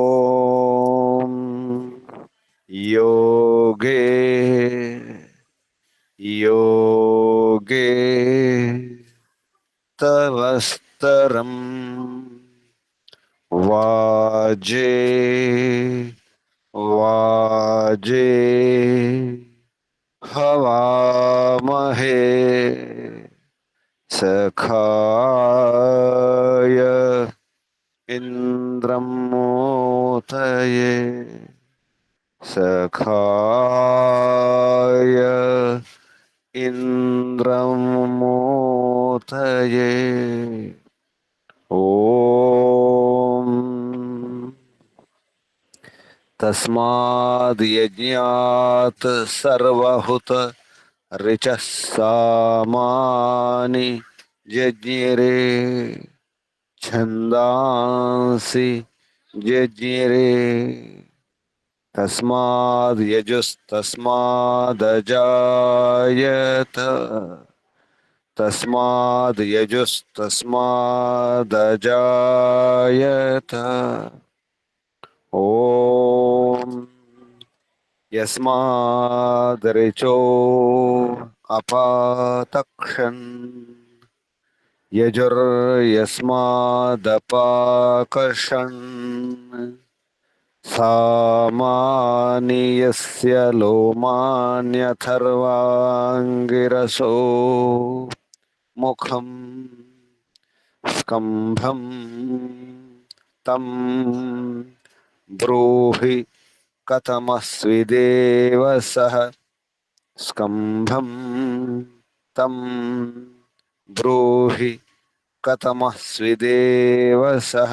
ఓం యోగే యోగే తవస్తరం వాజే వాజే హవామహే సఖాయ ఇంద్రం మోతయే సఖాయ ఇంద్రం మోతయే ఓం తస్మాద్ యజ్ఞాత్ సర్వహుత రిచః సామాని జజ్ఞిరే ఛందాంసి జజ్ఞిరే తస్మాద్ యజుస్తస్మాదజాయత తస్మాద్ యజుస్తస్మాదజాయత ఓం యస్మాదరిచో అపాతక్షన్ యజుర్యస్మాదపాకర్షణ్ సామానియస్య లోమాన్యథర్వాంగిరసో ముఖం స్కంభం తం బ్రూహి కథమస్విదేవ సహ స్కంభం తం బ్రూహి కథమస్విదేవ సహ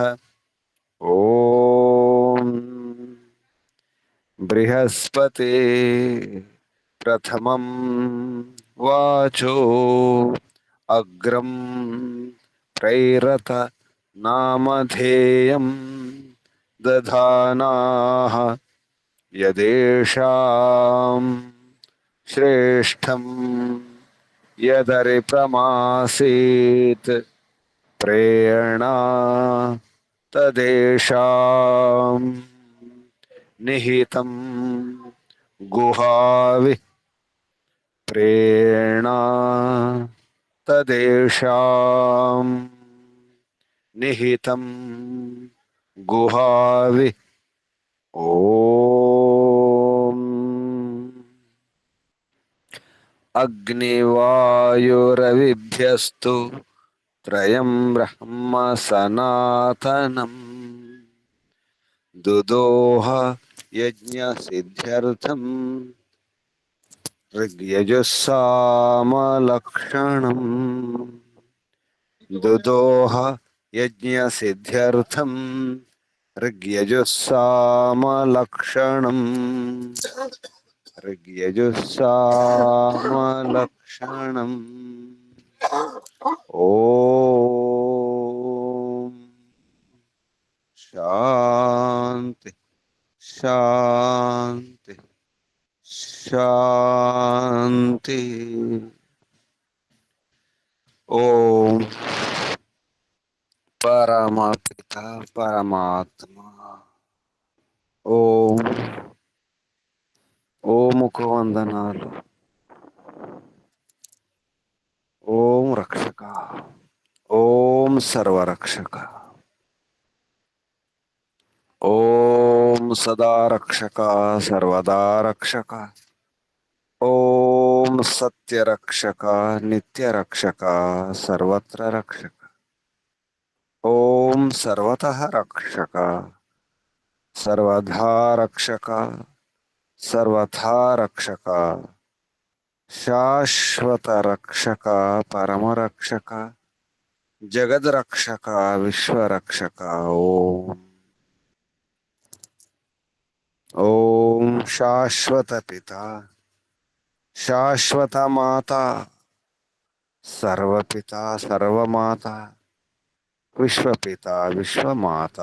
ఓం బృహస్పతే ప్రథమం వాచో అగ్రం ప్రైరత నామధేయం దధానాః యదేషాం శ్రేష్టం యదరిప్రమాసీత్ ప్రేరణా తదేషాం నిహితం గుహావి ప్రేరణా తదేషాం నిహితం గుహావి ఓం అగ్నివాయురవిభ్యస్తు త్రయం బ్రహ్మ సనాతనం దుదోహ యజ్ఞసిద్ధ్యర్థం ఋగ్యజుస్సామలక్షణం దుదోహ యజ్ఞసిద్ధ్యర్థం ఋగ్యజుస్సామలక్షణం ఋగ్యజుస్సామలక్షణం ఓం శాంతి శాంతి శాంతి. ఓం పరమపిత పరమాత్మ ఓం ఓముకు వందనాలు. ఓం రక్షక ఓం సర్వరక్షక ఓం సదా రక్షక సర్వదా రక్షక ఓం సత్యరక్షక నిత్యరక్షక సర్వత్ర రక్షక ఓం సర్వతః రక్షక సర్వధా రక్షక సర్వథా రక్షక శాశ్వత రక్షక పరమరక్షక జగద్రక్షక విశ్వరక్షక ఓం ఓం శాశ్వత పిత శాశ్వత మాత సర్వపిత సర్వమాత విశ్వపిత విశ్వమాత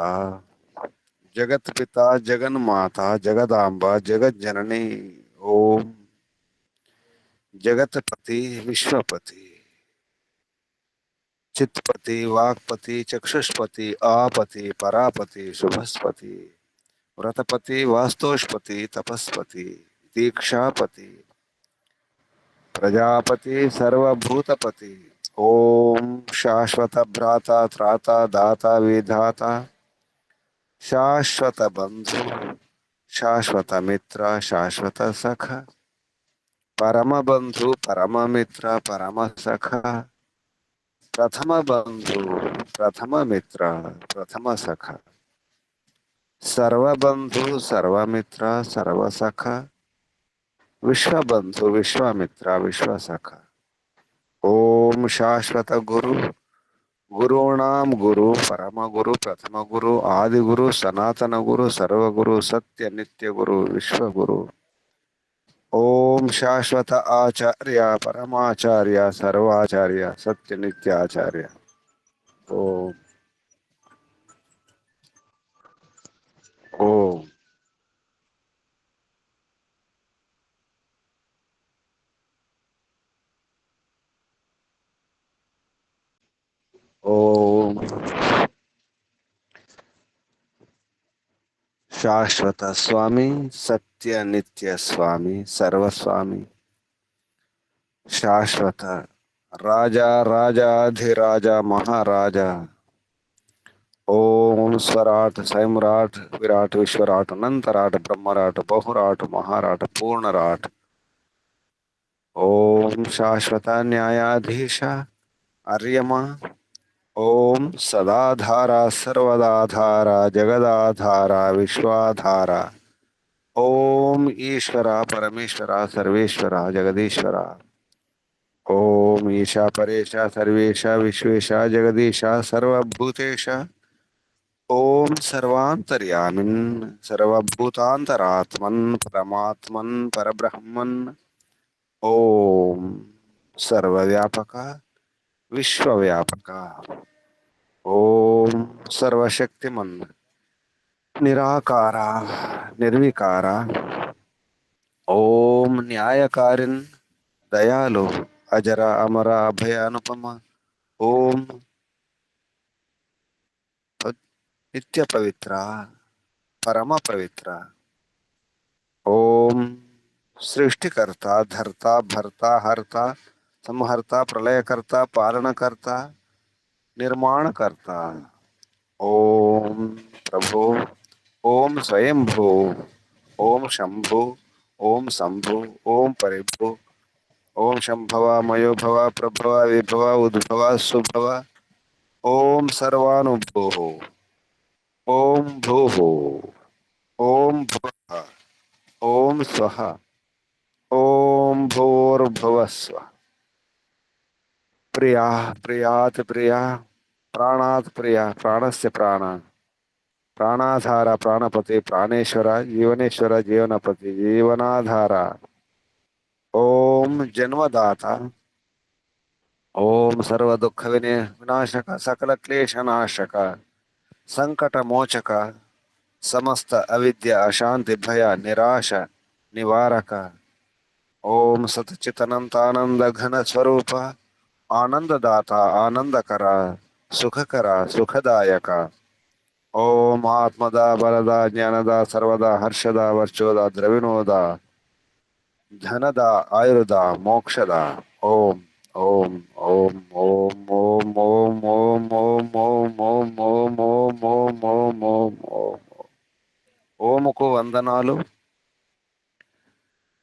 జగత్పిత జగన్మాత జగదాంబ జగజ్జనని ఓం జగత్పతి విశ్వపతి चित्पति वाक्पति चक्षुष्पति आपति परापति शुभस्पति व्रतपति वास्तोष्पति तपस्पति दीक्षापति प्रजापति सर्वभूतपति ओम शाश्वत भ्राता त्राता दाता विधाता शाश्वत बंधु शाश्वत मित्र शाश्वत सख परम बंधु परम मित्र परम सख प्रथम बंधु प्रथम मित्र प्रथम सख सर्वबंधु सर्वमित्र सर्वसख विश्वबंधु विश्वामित्र विश्वसख ओम शाश्वत गुरु गुरूणाम गुरु परम गुरु प्रथम गुरु आदि गुरु सनातन गुरु सर्वगुरु सत्य नित्य गुरु विश्व गुरु ओम शाश्वत आचार्य परमाचार्य सर्वाचार्य सत्य नित्य आचार्य ओम ओम ओम शाश्वत स्वामी सत्य नित्य स्वामी सर्वस्वामी शाश्वत राजा राजाधिराजा महाराजा ओम स्वराट स्वयंराट विराट विश्वराट अनंतराट ब्रह्मराट बहुराट महाराट पूर्णराट ओम शाश्वत न्यायाधीश अर्यमा ओम सदाधारा सर्वदाधारा जगदाधारा विश्वाधारा ओम ईश्वरा परमेश्वरा सर्वेश्वरा जगदीश्वरा ओम ईशा परेशा सर्वेशा विश्वेशा जगदीशा सर्वभूतेश ओम सर्वांतर्यामिन सर्वभूतांतरात्मन परमात्मन परब्रह्मन ओम सर्वव्यापक विश्वव्यापक ओम सर्वशक्तिमन निराकारा निर्विकारा ओम न्यायकारिन दयालु अजर अमर अभय अनुपम ओम नित्य पवित्र परम पवित्र ओम सृष्टिकर्ता धर्ता भर्ता हर्ता संहर्ता प्रलयकर्ता पालनकर्ता निर्माणकर्ता ओम प्रभु ओम स्वयंभू ओम शंभु ओम शंभु ओम परिभु ओम शंभव मयोभव प्रभव विभव उद्भव सुभव ओम सर्वानुभूः ओम भूः ओम भुवः ओम स्वः ओम भूर्भुवस्व प्रिया प्रियात् प्रिया प्राणात् प्रिया प्राणस्य प्राण प्राणाधार प्राणपति प्राणेश्वर जीवनेश्वर जीवनपति जीवनाधार ओम जन्मदाता ओम सर्व दुख विनाशक सकल क्लेश नाशक संकट मोचक समस्त अविद्य अशांति भय निराश निवारक ओम सतचितनंतानंद घन स्वरूप आनंददाता आनंदकर सुखकर सुखदायक ओम आत्मदा बलदा ज्ञानदा सर्वदा हर्षदा वर्चोदा द्रविणोदा ಧನದ ಆಯುರ್ದ ಮೋಕ್ಷದ ಓಂ ಓಂ ಓಂ ಓಂ ಓಂ ಓಂ ಓಂ ಓಂ ಓಂ ಓಂ ಓಂ ಓಂ ಓಂ ಓಂ ಓಂ ಓಂ ఓముకు వందనాలు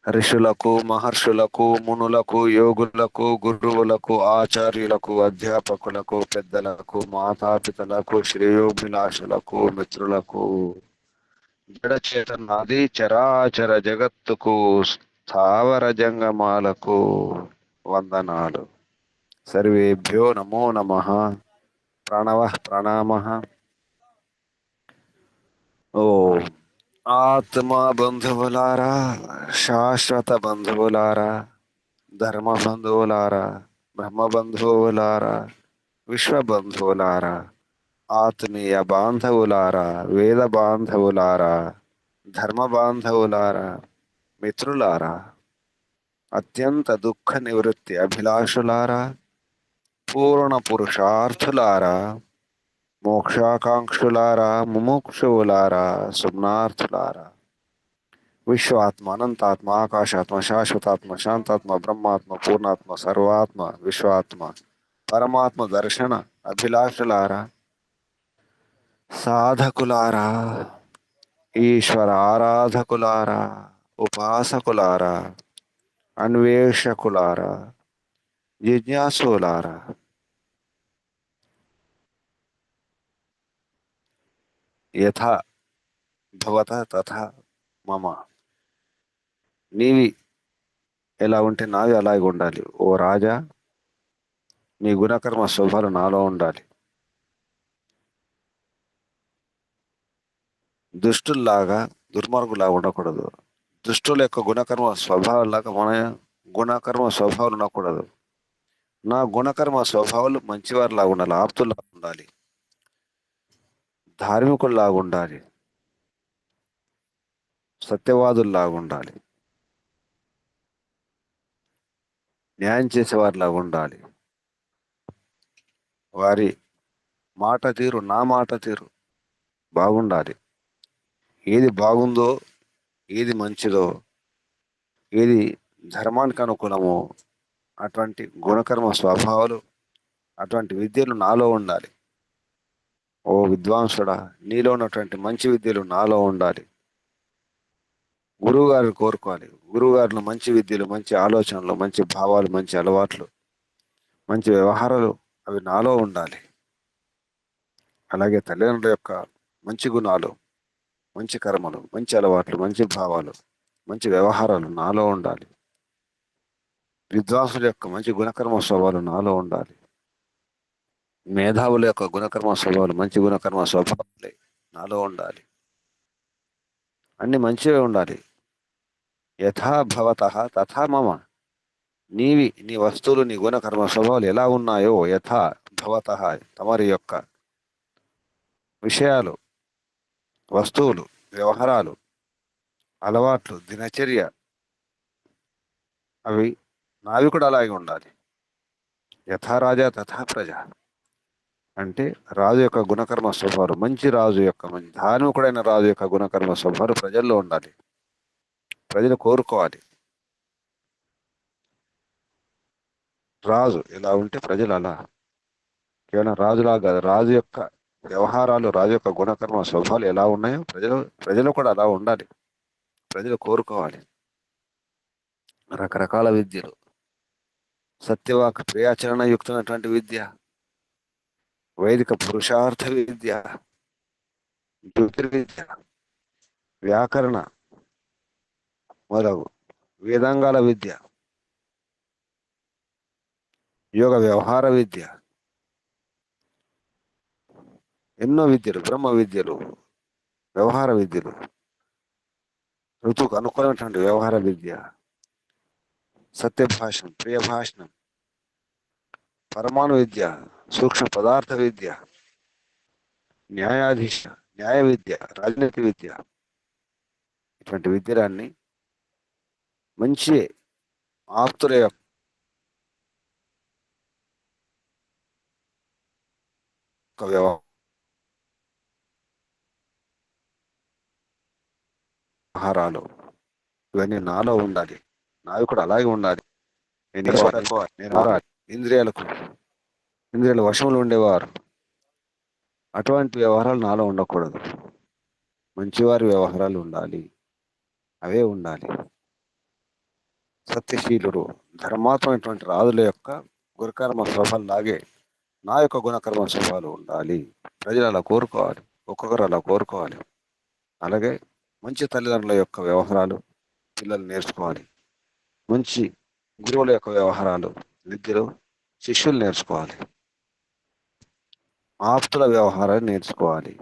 ఋషులకు మహర్షులకు మునులకు యోగులకు గురువులకు ఆచార్యులకు అధ్యాపకులకు పెద్దలకు మాతాపితలకు శ్రేయోభిలాషులకు మిత్రులకు జడచేతనాది చరాచర జగత్తుకు స్థావర జంగమాలకు వందనాలు సర్వేభ్యో నమో నమః ప్రణవః ప్రణామః ఓ ఆత్మ బంధువులారా శాశ్వత బంధువులారా ధర్మ బంధువులారా బ్రహ్మ బంధువులారా విశ్వ బంధువులారా ఆత్మీయ బాంధవులారా వేద బాంధవులారా ధర్మ బాంధవులారా మిత్రులారా అత్యంత దుఃఖ నివృత్తి అభిలాషులారా పూర్ణ పురుషార్థులారా, మోక్షాకాంక్షులారా, ముముక్షువులారా, సుమ్నార్థులారా, విశ్వాత్మ, అనంతాత్మ, ఆకాశాత్మ, శాశ్వతాత్మ, శాంతాత్మ, బ్రహ్మాత్మ, పూర్ణాత్మ, సర్వాత్మ, విశ్వాత్మ, పరమాత్మ దర్శన అభిలాషులారా, సాధకులారా, ఈశ్వర ఆరాధకులారా, ఉపాసకులారా, అన్వేషకులారా, జిజ్ఞాసులారా, యథా భవత తథా మమ, నీవి ఎలా ఉంటే నావి అలాగే ఉండాలి. ఓ రాజా, నీ గుణకర్మ స్వభావాలు నాలో ఉండాలి. దుష్టుల్లాగా, దుర్మార్గులాగా ఉండకూడదు. దుష్టుల యొక్క గుణకర్మ స్వభావాలాగా మన గుణకర్మ స్వభావాలు ఉండకూడదు. నా గుణకర్మ స్వభావాలు మంచివారిలాగా ఉండాలి, ఆప్తుల్లాగా ఉండాలి, ధార్మికుల్లాగా ఉండాలి, సత్యవాదుల్లాగా ఉండాలి, న్యాయం చేసేవారిలాగా ఉండాలి. వారి మాట తీరు, నా మాట తీరు బాగుండాలి. ఏది బాగుందో, ఏది మంచిదో, ఏది ధర్మానికి అనుకూలమో అటువంటి గుణకర్మ స్వభావాలు, అటువంటి విద్యలు నాలో ఉండాలి. ఓ విద్వాంసుడా, నీలో ఉన్నటువంటి మంచి విద్యలు నాలో ఉండాలి. గురువుగారిని కోరుకోవాలి. గురువుగారిలో మంచి విద్యలు, మంచి ఆలోచనలు, మంచి భావాలు, మంచి అలవాట్లు, మంచి వ్యవహారాలు అవి నాలో ఉండాలి. అలాగే తల్లిదండ్రుల యొక్క మంచి గుణాలు, మంచి కర్మలు, మంచి అలవాట్లు, మంచి భావాలు, మంచి వ్యవహారాలు నాలో ఉండాలి. విద్వాంసుల యొక్క మంచి గుణకర్మ స్వభావాలు నాలో ఉండాలి. మేధావుల యొక్క గుణకర్మ స్వభావాలు, మంచి గుణకర్మ స్వభావాలే నాలో ఉండాలి. అన్ని మంచివే ఉండాలి. యథా భవతః తథా మమ, నీ వస్తువులు, నీ గుణకర్మ స్వభావాలు ఎలా ఉన్నాయో, యథా భవతః తమరి యొక్క విషయాలు, వస్తువులు, వ్యవహారాలు, అలవాట్లు, దినచర్య అవి నావి కూడా అలాగే ఉండాలి. యథా రాజా తథా ప్రజ అంటే రాజు యొక్క గుణకర్మ స్వభావాలు, మంచి రాజు యొక్క, మంచి ధార్మికుడైన రాజు యొక్క గుణకర్మ స్వభావాలు ప్రజల్లో ఉండాలి. ప్రజలు కోరుకోవాలి. రాజు ఎలా ఉంటే ప్రజలు అలా. కేవలం రాజులా కాదు, రాజు యొక్క వ్యవహారాలు, రాజు యొక్క గుణకర్మ స్వభావాలు ఎలా ఉన్నాయో ప్రజలు కూడా అలా ఉండాలి. ప్రజలు కోరుకోవాలి. రకరకాల విద్యలు, సత్యవాక్ క్రియాచరణ యుక్తమైనటువంటి విద్య, వైదిక పురుషార్థ విద్య, జ్యోతిర్విద్య, వ్యాకరణ మొదలగు వేదాంగాల విద్య, యోగ వ్యవహార విద్య, ఎన్నో విద్యలు, బ్రహ్మ విద్యలు, వ్యవహార విద్యలు, ఋతువుకు అనుకూలమైనటువంటి వ్యవహార విద్య, సత్యభాషణం, ప్రియభాషణం, పరమాణు విద్య, సూక్ష్మ పదార్థ విద్య, న్యాయ విద్య, రాజనీతి విద్య, ఇటువంటి విద్యలన్నీ మంచి ఆప్తుల యొక్క వ్యవహారాలు ఇవన్నీ నాలో ఉండాలి. నావి కూడా అలాగే ఉండాలి. నేను ఇంద్రియాల వశంలో ఉండేవారు. అటువంటి వ్యవహారాలు నాలో ఉండకూడదు. మంచివారి వ్యవహారాలు ఉండాలి, అవే ఉండాలి. సత్యశీలుడు, ధర్మాత్మైనటువంటి రాజుల యొక్క గుణకర్మ స్వభావాలు లాగే నా యొక్క గుణకర్మ స్వభావాలు ఉండాలి. ప్రజలు అలా కోరుకోవాలి, ఒక్కొక్కరు అలా కోరుకోవాలి. అలాగే మంచి తల్లిదండ్రుల యొక్క వ్యవహారాలు పిల్లలు నేర్చుకోవాలి. మంచి గురువుల యొక్క వ్యవహారాలు, విద్యలు శిష్యులు నేర్చుకోవాలి. ఆప్తుల వ్యవహారాలు నేర్చుకోవాలి.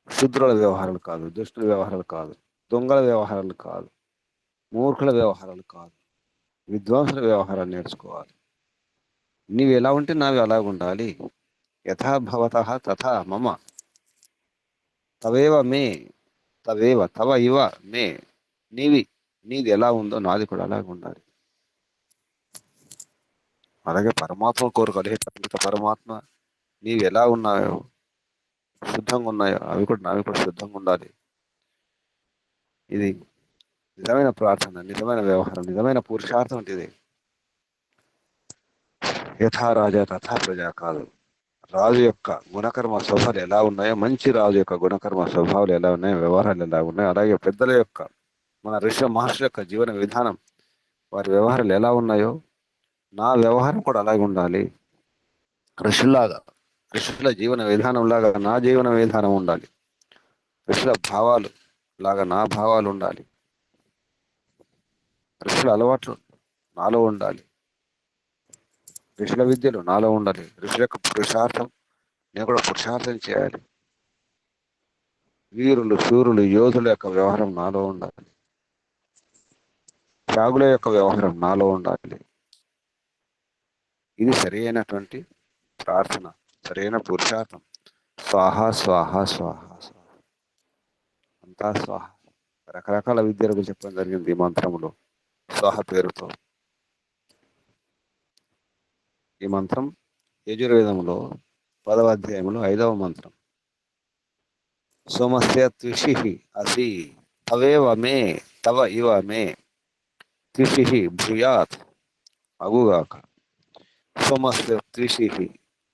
శుద్రుల వ్యవహారాలు కాదు, దుష్టుల వ్యవహారాలు కాదు, దొంగల వ్యవహారాలు కాదు, మూర్ఖుల వ్యవహారాలు కాదు, విద్వాంసుల వ్యవహారాలు నేర్చుకోవాలి. నీవు ఎలా ఉంటే నావి అలాగ ఉండాలి. యథా భవతః తథా మమ, తవేవ మే, తవ ఇవ మే, నీది ఎలా ఉందో నాది కూడా అలాగే ఉండాలి. అలాగే పరమాత్మ కోరుకోవాలి. పరమాత్మ నీవు ఎలా ఉన్నాయో, శుద్ధంగా ఉన్నాయో అవి కూడా శుద్ధంగా ఉండాలి. ఇది నిజమైన ప్రార్థన, నిజమైన వ్యవహారం, నిజమైన పురుషార్థం. ఇది యథా రాజా తథా ప్రజా కాదు. రాజు యొక్క గుణకర్మ స్వభావాలు ఎలా ఉన్నాయో, మంచి రాజు యొక్క గుణకర్మ స్వభావాలు ఎలా ఉన్నాయో, వ్యవహారాలు ఎలా ఉన్నాయో, అలాగే పెద్దల యొక్క, మన ఋషి మహర్షుల యొక్క జీవన విధానం, వారి వ్యవహారాలు ఎలా ఉన్నాయో నా వ్యవహారం కూడా అలాగే ఉండాలి. ఋషుల్లాగా, ఋషుల జీవన విధానం లాగా నా జీవన విధానం ఉండాలి. ఋషుల భావాలు లాగా నా భావాలు ఉండాలి. ఋషుల అలవాట్లు నాలో ఉండాలి. ఋషుల విద్యలు నాలో ఉండాలి. ఋషుల యొక్క పురుషార్థం నేను కూడా పురుషార్థం చేయాలి. వీరులు, శూరులు, యోధుల యొక్క వ్యవహారం నాలో ఉండాలి. త్యాగుల యొక్క వ్యవహారం నాలో ఉండాలి. ఇది సరైనటువంటి ప్రార్థన, సరైన పురుషార్థం. స్వాహ స్వాహ స్వాహ స్వాహ, అంతా స్వాహ. రకరకాల విద్యలకు చెప్పడం జరిగింది ఈ మంత్రములో, స్వాహ పేరుతో. ఈ మంత్రం యజుర్వేదంలో 10వ అధ్యాయంలో 5వ మంత్రం. సోమస్య త్విషి అసి తవేవ మే తవ ఇవ మే త్విషి భూయాత్ అగుగాక. సోమస్య త్విషి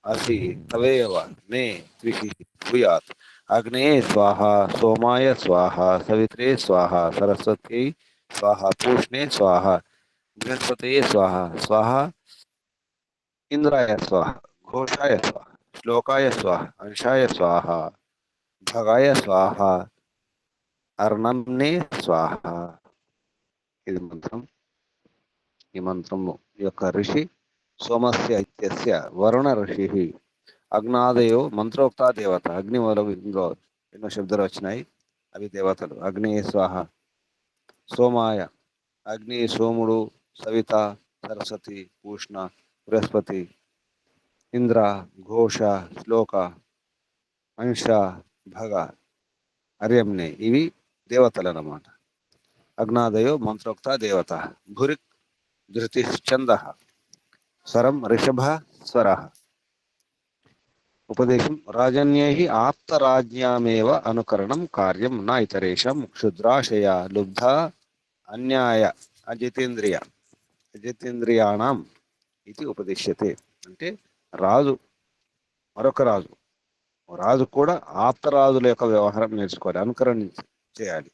అసి తవేవ మే త్విషి భూయాత్. అగ్నే స్వాహ, సోమాయ స్వాహ, సవిత్రే స్వాహ, సరస్వత్యై స్వాహ, పూష్ణే స్వాహ, బృహస్పతయే స్వాహ. స్వాహ ఇంద్రాయ స్వాహ, ఘోషాయ స్వాహ, శ్లోకాయ స్వాహ, అంశాయ స్వాహ, భగాయ స్వాహ, అర్ణంనే స్వాహ. ఇది మంత్రం. ఈ మంత్రము యొక్క ఋషి సోమస్య ఇత్యస్య వరుణ ఋషి. అగ్నాదయో మంత్రోక్త దేవత. అగ్ని మొదలగు ఇందులో ఎన్నో శబ్దాలు వచ్చినాయి, అవి దేవతలు. అగ్ని స్వాహ, సోమాయ అగ్ని సోముడు, సవిత సరస్వతి, పూష్ణ బృహస్పతి, ఇంద్ర ఘోష, శ్లోక, అంశ, భగ, అర్యమ్నే, ఇవి దేవతలు అన్నమాట. అగ్నాదయో మంత్రోక్త దేవత. భురిక్ ధృతిశ్చంద, స్వరం రిషభ స్వర. ఉపదేశం రాజన్యై ఆప్తరాజ్ఞామేవ అనుకరణం కార్యం నా ఇతరేషం క్షుద్రాశయ లుబ్ధ అన్యాయ అజితేంద్రియ అజితేంద్రియాణం ఇది ఉపదేశ్యతే. అంటే రాజు, మరొక రాజు, రాజు కూడా ఆప్తరాజుల యొక్క వ్యవహారం నేర్చుకోవాలి, అనుకరణ చేయాలి.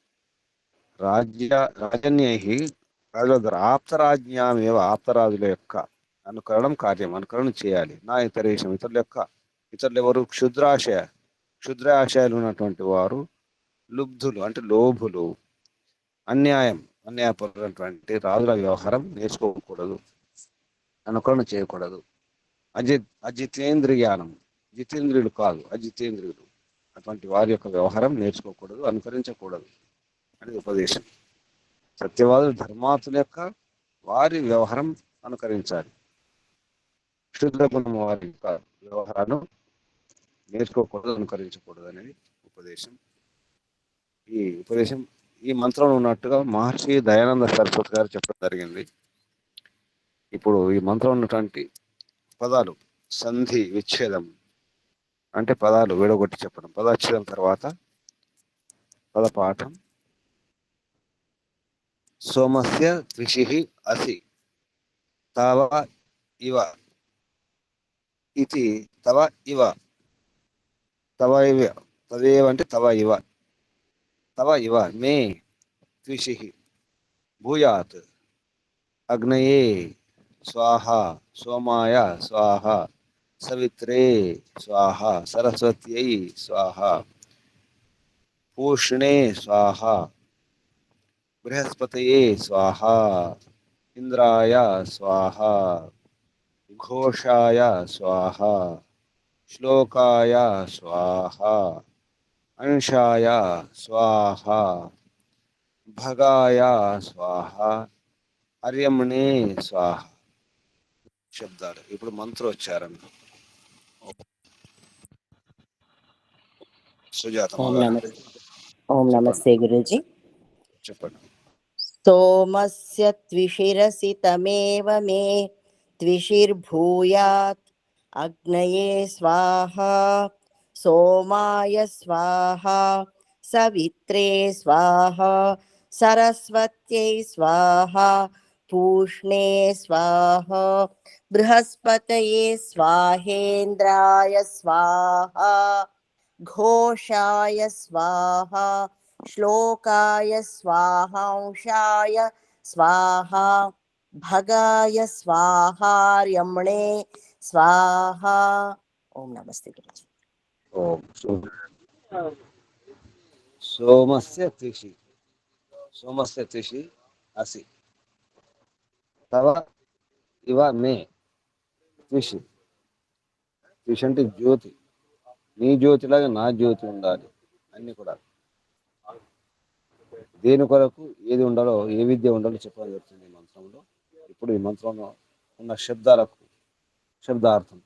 రాజన్యై, రాజుల ద్వారా, ఆప్తరాజ్ఞామేవ, ఆప్తరాజుల యొక్క అనుకరణం కార్యం, అనుకరణ చేయాలి. నా ఇతరేషం, ఇతరులు ఎవరు? క్షుద్రాశయాలు ఉన్నటువంటి వారు, లుబ్ధులు అంటే లోభులు, అన్యాయపరులైనటువంటి రాజుల వ్యవహారం నేర్చుకోకూడదు, అనుకరణ చేయకూడదు. అజితేంద్రియానం, జితేంద్రియులు కాదు, అజితేంద్రియులు, అటువంటి వారి యొక్క వ్యవహారం నేర్చుకోకూడదు, అనుకరించకూడదు అనేది ఉపదేశం. సత్యవాదులు, ధర్మాతుల యొక్క వారి వ్యవహారం అనుకరించాలి. క్షుద్రగుణం వారి యొక్క వ్యవహారాన్ని నేర్చుకోకూడదు, అనుకరించకూడదు అనేది ఉపదేశం. ఈ మంత్రంలో ఉన్నట్టుగా మహర్షి దయానంద సరస్వతి గారు చెప్పడం జరిగింది. ఇప్పుడు ఈ మంత్రం ఉన్నటువంటి పదాలు సంధి విచ్ఛేదం అంటే పదాలు విడగొట్టి చెప్పడం. పదచ్ఛేదం తర్వాత పదపాఠం. సోమస్య త్రిషి అసి తవ ఇవ ఇది. తవ ఇవ, తవేవ అంటే తవ ఇవ మే త్రిషి భూయాత్. అగ్నయే స్వాహ, సోమాయ స్వాహ, సవిత్రే స్వాహ, సరస్వత్యై స్వాహ, పూష్ణే స్వాహ, బృహస్పతయే స్వాహ, ఇంద్రాయ స్వాహ, ఘోషాయ స్వాహ, శ్లోకాయ స్వాహ, అంశాయ స్వాహ, భగాయ స్వాహ, అర్యమ్ణే స్వాహ. శబ్దాలు. ఇప్పుడు మంత్రోచ్చారణ. సుజాత ఓం నమస్తే గురుజీ. చెప్పండి. సోమస్య త్విషిరసి తమేవ మే द्विषिर्भूयात् अग्नये स्वाहा सोमाय स्वाहा सवित्रे स्वाहा सरस्वत्यै स्वाहा पूष्णे स्वाहा बृहस्पतये स्वाहेन्द्राय स्वाहा घोषाय स्वाहा श्लोकाय स्वाहांशाय स्वाहा भगाय स्वाहार्यम्णे स्वाहा। ओम नमस्ते गुरुजी। ఓం సోమస్య త్రిషి సోమస్య త్రిషి అసి తవ ఇవ మే త్రిషి త్రిషి అంటే జ్యోతి, నీ జ్యోతిలాగా నా జ్యోతి ఉండాలి. అన్ని కూడా దేని కొరకు ఏది ఉండాలో, ఏ విద్య ఉండాలో చెప్పడం జరుగుతుంది ఈ మంత్రంలో. ఇప్పుడు ఈ మంత్రంలో ఉన్న శబ్దార్థం,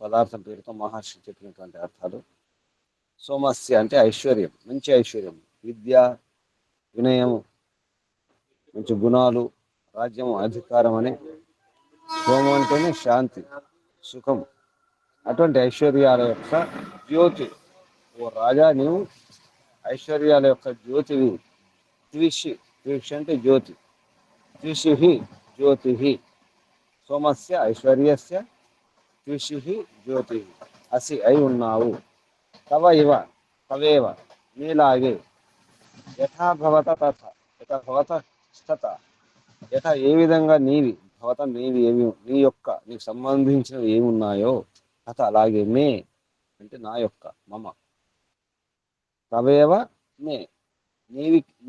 పదార్థం పేరుతో మహర్షి చెప్పినటువంటి అర్థాలు. సోమస్య అంటే ఐశ్వర్యం, మంచి ఐశ్వర్యం, విద్య, వినయము, మంచి గుణాలు, రాజ్యం, అధికారం అని. సోమం అంటేనే శాంతి, సుఖం. అటువంటి ఐశ్వర్యాల యొక్క జ్యోతి. ఓ రాజా, నీవు ఐశ్వర్యాల యొక్క జ్యోతివి. త్రిషి అంటే జ్యోతి. త్రిషి జ్యోతి. సోమస్య ఐశ్వర్యస్య త్రిషి జ్యోతి అసి అయి ఉన్నావు. తవ ఇవ తవేవ నీలాగే. యథా భవత తథ యథా భవత స్థత యథా ఏ విధంగా నీవి, భవత నీవి ఏమి, నీ యొక్క నీకు సంబంధించినవి ఏమి ఉన్నాయో అత అలాగే. మే అంటే నా యొక్క, మమ. తవేవ మే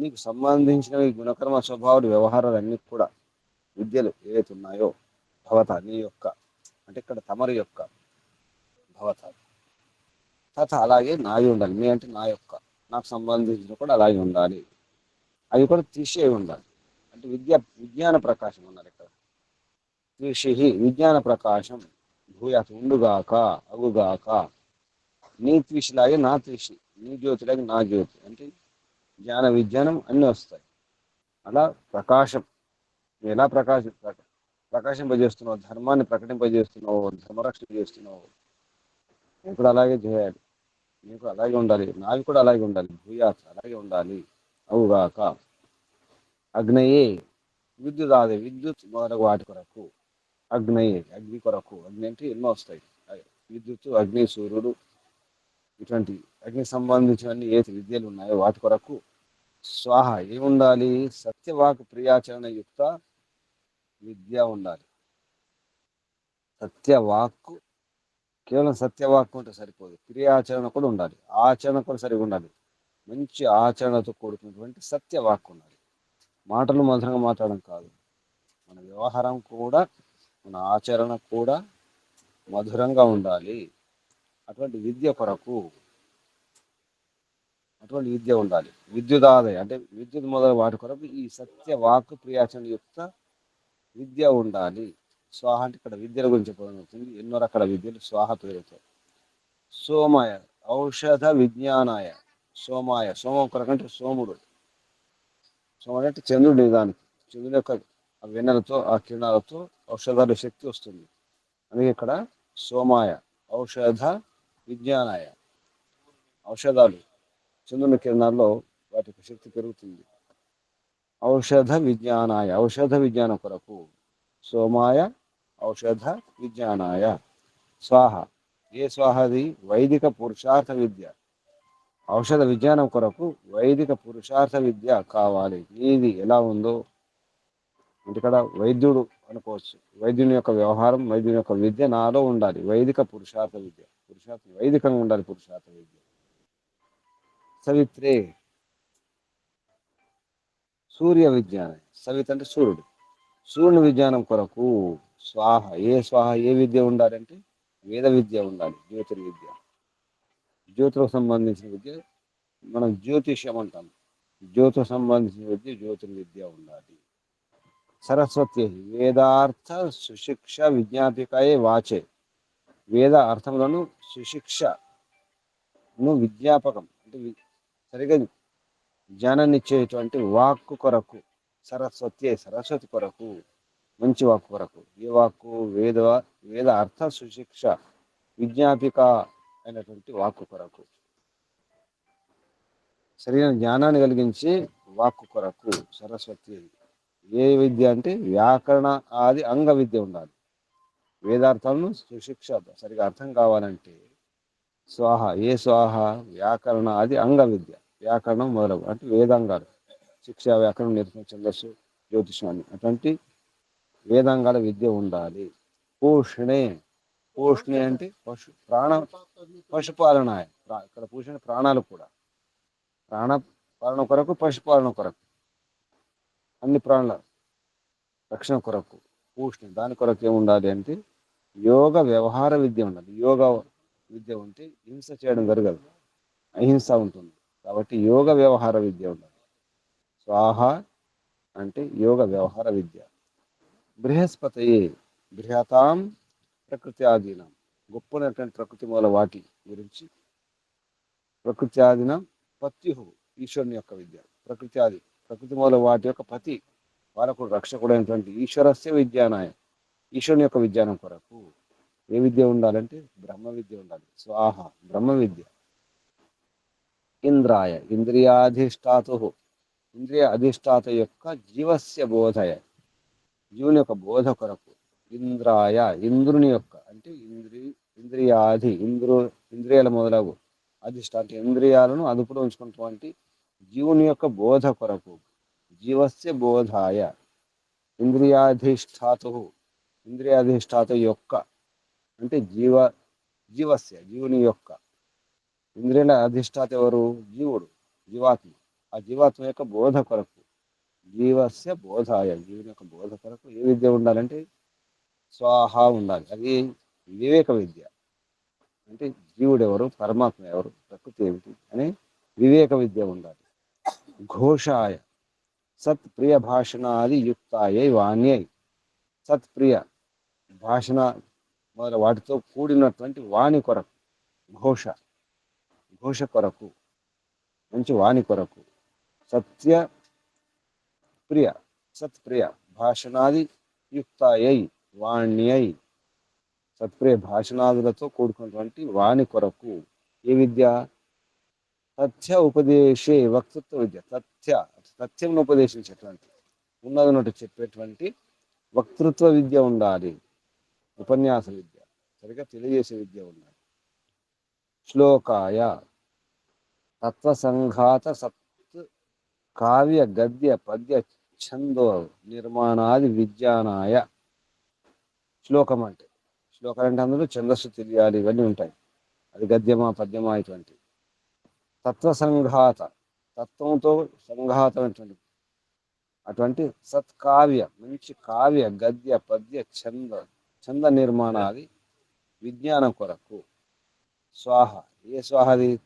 నీకు సంబంధించినవి గుణకర్మ స్వభావాలు, వ్యవహారాలు అన్ని కూడా, విద్యలు ఏవైతే ఉన్నాయో, భవత నీ యొక్క అంటే ఇక్కడ తమరి యొక్క, భవత తథ అలాగే నావి ఉండాలి. మే అంటే నా యొక్క, నాకు సంబంధించిన కూడా అలాగే ఉండాలి. అవి కూడా తీసి ఉండాలి. అంటే విజ్ఞాన ప్రకాశం ఉన్నారు ఇక్కడ. త్రిషి విజ్ఞాన ప్రకాశం. భూయాత్ ఉండుగాక, అగుగాక. నీ త్రిషిలాగే నా త్రిషి, నీ జ్యోతిలాగే నా జ్యోతి. అంటే జ్ఞాన విజ్ఞానం అన్నీ వస్తాయి. అలా ప్రకాశం. ఎలా ప్రకాశింపజేస్తున్నావు, ధర్మాన్ని ప్రకటింపజేస్తున్నావు, ధర్మరక్షణ చేస్తున్నావు. నేను కూడా అలాగే చేయాలి, నీకు అలాగే ఉండాలి, నావి కూడా అలాగే ఉండాలి. భూయాత్ అలాగే ఉండాలి, అవుగాక. అగ్నయే విద్యుత్ విద్యుత్ మొదలగు వాటి కొరకు. అగ్నయే అగ్ని కొరకు. అగ్ని అంటే ఎన్నో వస్తాయి. విద్యుత్, అగ్ని, సూర్యుడు, ఇటువంటి అగ్ని సంబంధించినవన్నీ ఏ విద్యలు ఉన్నాయో వాటి కొరకు. స్వాహ ఏముండాలి? సత్యవాక్ ప్రియాచరణ యుక్త విద్య ఉండాలి. సత్యవాక్కు, కేవలం సత్యవాక్కు ఉంటే సరిపోదు, క్రియాచరణ కూడా ఉండాలి, ఆచరణ కూడా సరిగా ఉండాలి. మంచి ఆచరణతో కూడుకున్నటువంటి సత్యవాక్కు ఉండాలి. మాటలు మధురంగా మాట్లాడడం కాదు, మన వ్యవహారం కూడా, మన ఆచరణ కూడా మధురంగా ఉండాలి. అటువంటి విద్య కొరకు అటువంటి విద్య ఉండాలి. విద్యుదాదయ అంటే విద్యుత్ మొదలు వాటి కొరకు ఈ సత్యవాక్కు ప్రియాచరణ యుక్త విద్య ఉండాలి. స్వాహ అంటే ఇక్కడ విద్యల గురించి చెప్పబడుతుంది. ఎన్నో రకాల విద్యలు స్వాహ పేరుతో. సోమాయ ఔషధ విజ్ఞానాయ. సోమాయ సోమం కొరకంటే సోముడు. సోముడు అంటే చంద్రుడి నిదానికి, చంద్రుడి యొక్క వెన్నెలతో, ఆ కిరణాలతో ఔషధాల శక్తి వస్తుంది. అందుకే ఇక్కడ సోమాయ ఔషధ విజ్ఞానాయ. ఔషధాలు చంద్రుని కిరణాల్లో వాటి యొక్క శక్తి పెరుగుతుంది. ఔషధ విజ్ఞానాయ ఔషధ విజ్ఞానం కొరకు. సోమాయ ఔషధ విజ్ఞానాయ. స్వాహ ఏ స్వాహది? వైదిక పురుషార్థ విద్య. ఔషధ విజ్ఞానం కొరకు వైదిక పురుషార్థ విద్య కావాలి. ఇది ఎలా ఉందో అంటే ఇక్కడ వైద్యుడు అనుకోవచ్చు. వైద్యుని యొక్క వ్యవహారం, వైద్యుని యొక్క విద్య నాలో ఉండాలి. వైదిక పురుషార్థ విద్య, వైదికంగా ఉండాలి పురుషార్థ విద్య. సవిత్రే సూర్య విజ్ఞానం. సవిత్ అంటే సూర్యుడు. సూర్యుని విజ్ఞానం కొరకు. స్వాహ ఏ స్వాహ ఏ విద్య ఉండాలంటే వేద విద్య ఉండాలి, జ్యోతిర్విద్య. జ్యోతిలకు సంబంధించిన విద్య మనం జ్యోతిష్యం అంటాం. జ్యోతికి సంబంధించిన విద్య జ్యోతిర్విద్య ఉండాలి. సరస్వతి వేదార్థ సుశిక్ష విజ్ఞాపికాయే వాచే. వేద అర్థములను సుశిక్షను విజ్ఞాపకం అంటే సరిగా జ్ఞానాన్ని ఇచ్చేటువంటి వాక్కు కొరకు. సరస్వతి కొరకు. మంచి వాక్కు కొరకు. ఏ వాక్కు? వేద అర్థ సుశిక్ష విజ్ఞాపిక అయినటువంటి వాక్కు కొరకు. సరైన జ్ఞానాన్ని కలిగించి వాక్కు కొరకు సరస్వతి. ఏ విద్య అంటే వ్యాకరణ ఆది అంగ విద్య ఉండాలి. వేదార్థాలను సుశిక్ష సరిగా అర్థం కావాలంటే స్వాహ. ఏ స్వాహ? వ్యాకరణ ఆది అంగ విద్య. వ్యాకరణం మొదలగు అంటే వేదాంగాలు, శిక్ష, వ్యాకరణం, నిరసన, ఛందస్సు, జ్యోతిష్మాన్ని అటువంటి వేదాంగాల విద్య ఉండాలి. పూషణే. పూషణి అంటే పశుపాలన. ఇక్కడ పూషణ ప్రాణాలు కూడా. ప్రాణ పాలన కొరకు, పశుపాలన కొరకు, అన్ని ప్రాణుల రక్షణ కొరకు పూషణ. దాని కొరకు ఏముండాలి అంటే యోగ వ్యవహార విద్య ఉండాలి. యోగ విద్య ఉంటే హింస చేయడం జరగదు, అహింస ఉంటుంది. కాబట్టి యోగ వ్యవహార విద్య ఉండాలి. స్వాహ అంటే యోగ వ్యవహార విద్య. బృహస్పతయే. బృహతాం ప్రకృతి ఆధీనం. గొప్పనటువంటి ప్రకృతి మూల వాటి గురించి. ప్రకృతి ఆధీనం పత్యు. ఈశ్వరుని యొక్క విద్య. ప్రకృతి మూల వాటి యొక్క పతి, వాళ్ళకు రక్షకుడైనటువంటి ఈశ్వరస్య విద్యానాయ. ఈశ్వరుని యొక్క విజ్ఞానం కొరకు ఏ విద్య ఉండాలంటే బ్రహ్మ విద్య ఉండాలి. స్వాహ బ్రహ్మ విద్య. ఇంద్రాయ ఇంద్రియాధిష్టాతు. ఇంద్రియ అధిష్టాత యొక్క జీవస్య బోధయ. జీవుని యొక్క బోధ కొరకు. ఇంద్రాయ ఇంద్రుని యొక్క అంటే ఇంద్రియాది ఇంద్రియాల మొదలగు అధిష్టాత ఇంద్రియాలను అదుపులో ఉంచుకున్నటువంటి జీవుని యొక్క బోధ కొరకు. జీవస్య బోధాయ. ఇంద్రియాధిష్టాతు. ఇంద్రియాధిష్టాత యొక్క అంటే జీవస్య జీవుని యొక్క. ఇంద్రియాల అధిష్టాత ఎవరు? జీవుడు, జీవాత్మ. ఆ జీవాత్మ యొక్క బోధ కొరకు. జీవస్య బోధాయ. జీవుని యొక్క బోధ కొరకు ఏ విద్య ఉండాలంటే స్వాహ ఉండాలి. అది వివేక విద్య. అంటే జీవుడు ఎవరు, పరమాత్మ ఎవరు, ప్రకృతి ఏమిటి అనే వివేక విద్య ఉండాలి. ఘోషాయ సత్ప్రియ భాషణాది యుక్తాయై వాణ్యై. సత్ప్రియ భాషణ మొదల వాటితో కూడినటువంటి వాణి కొరకు. ఘోష కొరకు, మంచి వాణి కొరకు. సత్ప్రియ భాషణాది యుక్తాయై వాణ్యై. సత్ప్రియ భాషణాదులతో కూడుకున్నటువంటి వాణి కొరకు ఏ విద్య? తథ్య ఉపదేశే వక్తృత్వ విద్య. సత్యంను ఉపదేశించేటువంటి, ఉన్నదన్నట్టు చెప్పేటువంటి వక్తృత్వ విద్య ఉండాలి. ఉపన్యాస విద్య, సరిగా తెలియజేసే విద్య ఉండాలి. శ్లోకాయ తత్వసంఘాత సత్ కావ్య గద్య పద్య ఛందో నిర్మాణాది విజ్ఞానాయ. శ్లోకం అంటే అందులో ఛందస్సు తెలియాలి, ఇవన్నీ ఉంటాయి. అది గద్యమా పద్యమా ఇటువంటి. తత్వసంఘాత తత్వంతో సంఘాతమైనటువంటి అటువంటి సత్కావ్య మంచి కావ్య గద్య పద్య ఛంద నిర్మాణాది విజ్ఞానం కొరకు. స్వాహ. ఏ స్వాహది?